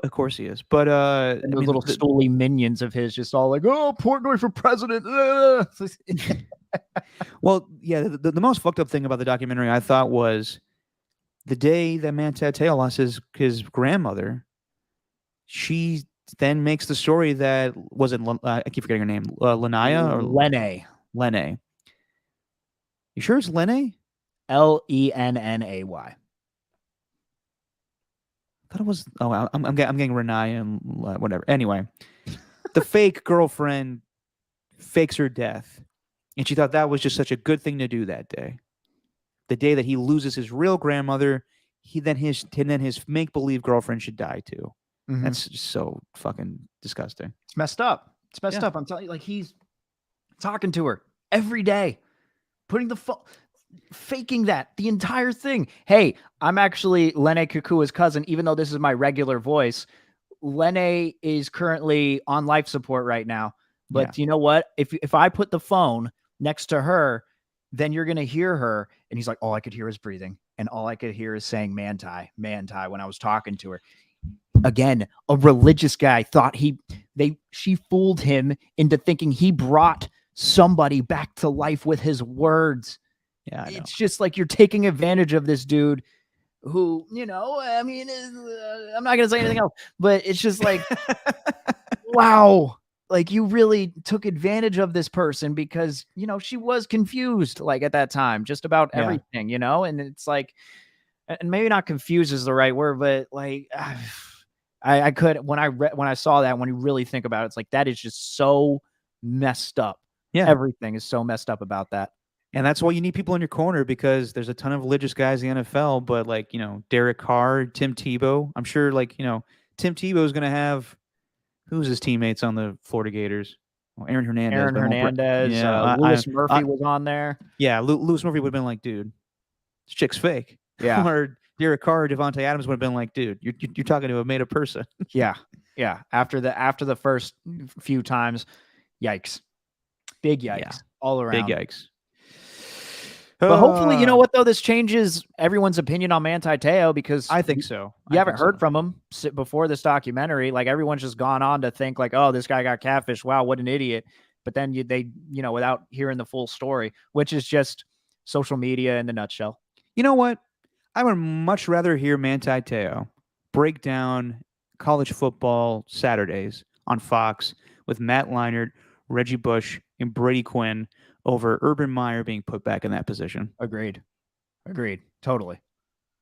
of course he is. But and those little stooly minions of his just all like, oh, Portnoy for president. Well, yeah, the most fucked up thing about the documentary I thought was the day that Manti Te'o lost his grandmother. She then makes the story that I keep forgetting her name, Lenaya or Lene. You sure it's Lene? Lennay. I thought it was. Oh, I'm getting Renaya and whatever. Anyway, the fake girlfriend fakes her death, and she thought that was just such a good thing to do that day. The day that he loses his real grandmother, his make believe girlfriend should die too. Mm-hmm. That's just so fucking disgusting. It's messed up. I'm telling you, like he's talking to her every day, putting the phone. Faking that the entire thing. Hey, I'm actually Lene Kukua's cousin, even though this is my regular voice. Lene is currently on life support right now. But you know what? If I put the phone next to her, then you're gonna hear her. And he's like, all I could hear is breathing, and all I could hear is saying Manti when I was talking to her. Again, a religious guy thought she fooled him into thinking he brought somebody back to life with his words. Yeah, it's just like you're taking advantage of this dude who, I mean, I'm not going to say anything else, but it's just like, wow, like you really took advantage of this person because, she was confused like at that time, just about everything, and it's like, and maybe not confused is the right word, but like, I could, when I saw that, when you really think about it, it's like, that is just so messed up. Yeah. Everything is so messed up about that. And that's why you need people in your corner because there's a ton of religious guys in the NFL, but like, Derek Carr, Tim Tebow, I'm sure like, Tim Tebow is going to have, who's his teammates on the Florida Gators? Well, Aaron Hernandez. Louis Murphy was on there. Yeah. Louis Murphy would have been like, dude, this chick's fake. Yeah. Or Derek Carr, Devontae Adams would have been like, dude, you're talking to a made up person. Yeah. After the first few times, yikes. Big yikes Yeah. all around. Big yikes. But hopefully, you know what, though? This changes everyone's opinion on Manti Te'o because I think so. you haven't heard from him before this documentary. Like, everyone's just gone on to think like, oh, this guy got catfish. Wow, what an idiot. But then they without hearing the full story, which is just social media in the nutshell. You know what? I would much rather hear Manti Te'o break down college football Saturdays on Fox with Matt Leinart, Reggie Bush, and Brady Quinn over Urban Meyer being put back in that position. Agreed. Totally.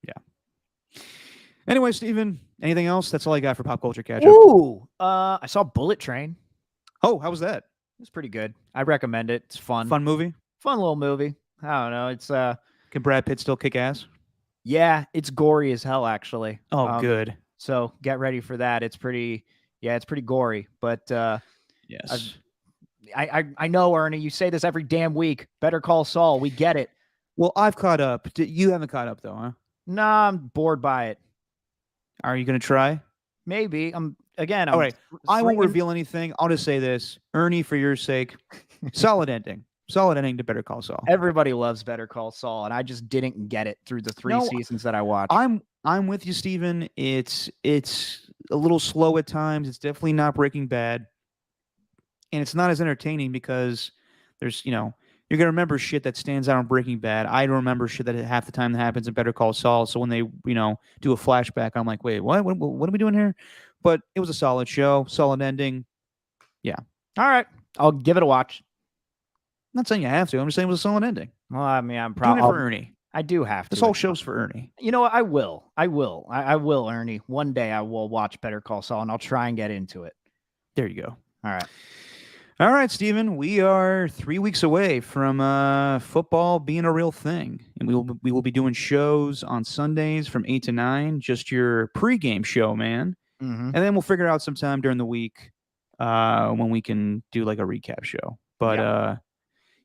Yeah. Anyway, Steven, anything else? That's all I got for pop culture catch up. Ooh, I saw Bullet Train. Oh, how was that? It's pretty good. I recommend it. It's fun. Fun movie? Fun little movie. I don't know. It's Can Brad Pitt still kick ass? yeah, it's gory as hell actually. Oh, good. So get ready for that. It's pretty gory, but yes. I know, Ernie, you say this every damn week. Better Call Saul. We get it. Well, I've caught up. You haven't caught up though, huh? Nah, I'm bored by it. Are you going to try? Maybe. All right. I won't reveal anything. I'll just say this. Ernie, for your sake, solid ending. Solid ending to Better Call Saul. Everybody loves Better Call Saul, and I just didn't get it through the 3 seasons that I watched. I'm with you, Steven. It's a little slow at times. It's definitely not Breaking Bad. And it's not as entertaining because there's, you're going to remember shit that stands out on Breaking Bad. I don't remember shit that half the time that happens in Better Call Saul. So when they, do a flashback, I'm like, wait, what are we doing here? But it was a solid show, solid ending. Yeah. All right. I'll give it a watch. I'm not saying you have to. I'm just saying it was a solid ending. Well, I mean, I'm Doing probably it for Ernie. I do have to. This whole show's for Ernie. You know what? I will, Ernie. One day I will watch Better Call Saul, and I'll try and get into it. There you go. All right, Steven. We are 3 weeks away from football being a real thing, and we will be doing shows on Sundays from 8 to 9. Just your pregame show, man. Mm-hmm. And then we'll figure out some time during the week when we can do like a recap show. But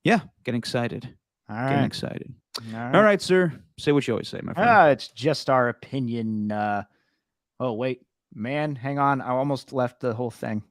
yeah, getting excited. All right. Getting excited. All right, sir. Say what you always say, my friend. It's just our opinion. Oh, wait, man, hang on. I almost left the whole thing.